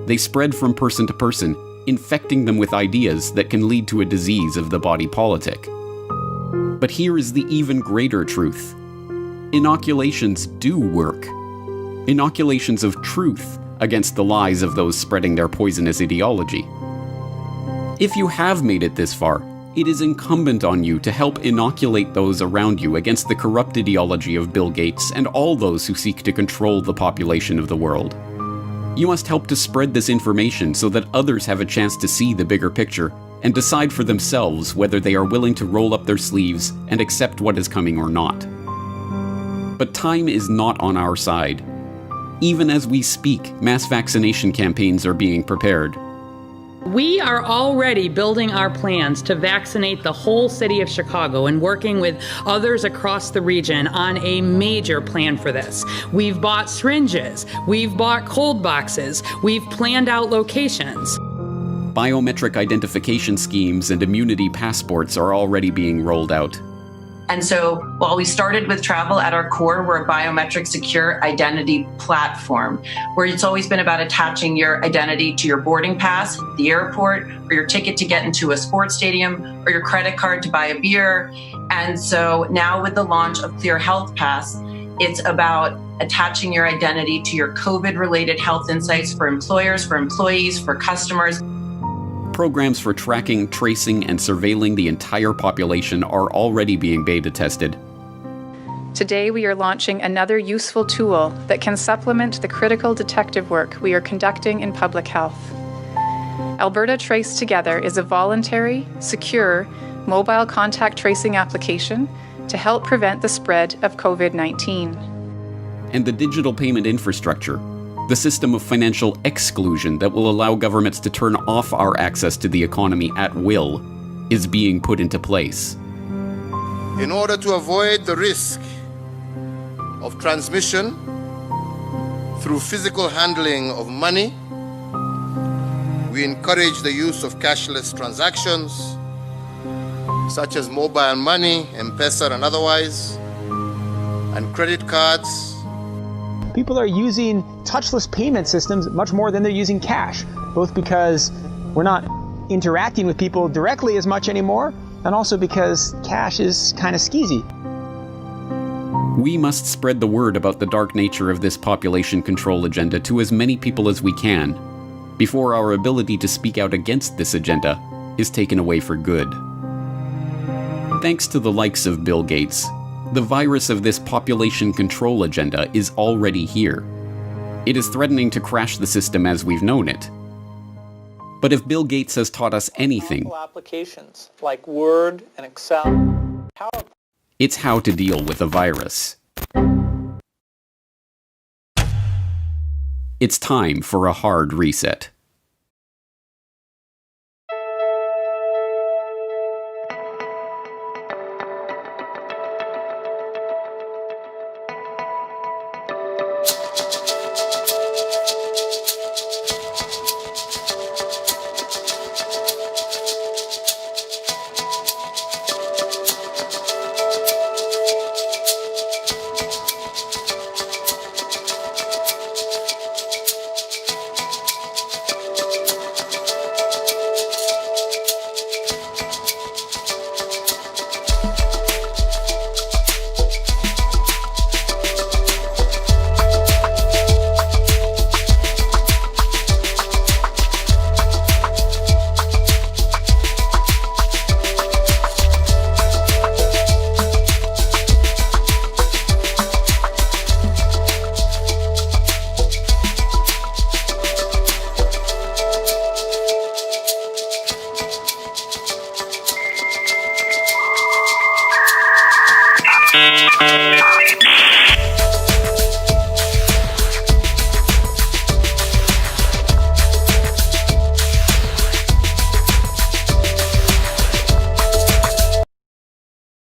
They spread from person to person, infecting them with ideas that can lead to a disease of the body politic. But here is the even greater truth. Inoculations do work. Inoculations of truth against the lies of those spreading their poisonous ideology. If you have made it this far, it is incumbent on you to help inoculate those around you against the corrupt ideology of Bill Gates and all those who seek to control the population of the world. You must help to spread this information so that others have a chance to see the bigger picture and decide for themselves whether they are willing to roll up their sleeves and accept what is coming or not. But time is not on our side. Even as we speak, mass vaccination campaigns are being prepared. We are already building our plans to vaccinate the whole city of Chicago and working with others across the region on a major plan for this. We've bought syringes, we've bought cold boxes, we've planned out locations. Biometric identification schemes and immunity passports are already being rolled out. And so while we started with travel at our core, we're a biometric secure identity platform, where it's always been about attaching your identity to your boarding pass at the airport, or your ticket to get into a sports stadium, or your credit card to buy a beer. And so now with the launch of Clear Health Pass, it's about attaching your identity to your COVID-related health insights for employers, for employees, for customers. Programs for tracking, tracing, and surveilling the entire population are already being beta tested. Today, we are launching another useful tool that can supplement the critical detective work we are conducting in public health. Alberta Trace Together is a voluntary, secure, mobile contact tracing application to help prevent the spread of COVID-19. And the digital payment infrastructure, the system of financial exclusion that will allow governments to turn off our access to the economy at will, is being put into place. In order to avoid the risk of transmission through physical handling of money, we encourage the use of cashless transactions, such as mobile money, M-Pesa and otherwise, and credit cards. People are using touchless payment systems much more than they're using cash, both because we're not interacting with people directly as much anymore, and also because cash is kind of skeezy. We must spread the word about the dark nature of this population control agenda to as many people as we can, before our ability to speak out against this agenda is taken away for good. Thanks to the likes of Bill Gates, the virus of this population control agenda is already here. It is threatening to crash the system as we've known it. But if Bill Gates has taught us anything, applications like Word and Excel, PowerPoint, it's how to deal with a virus. It's time for a hard reset.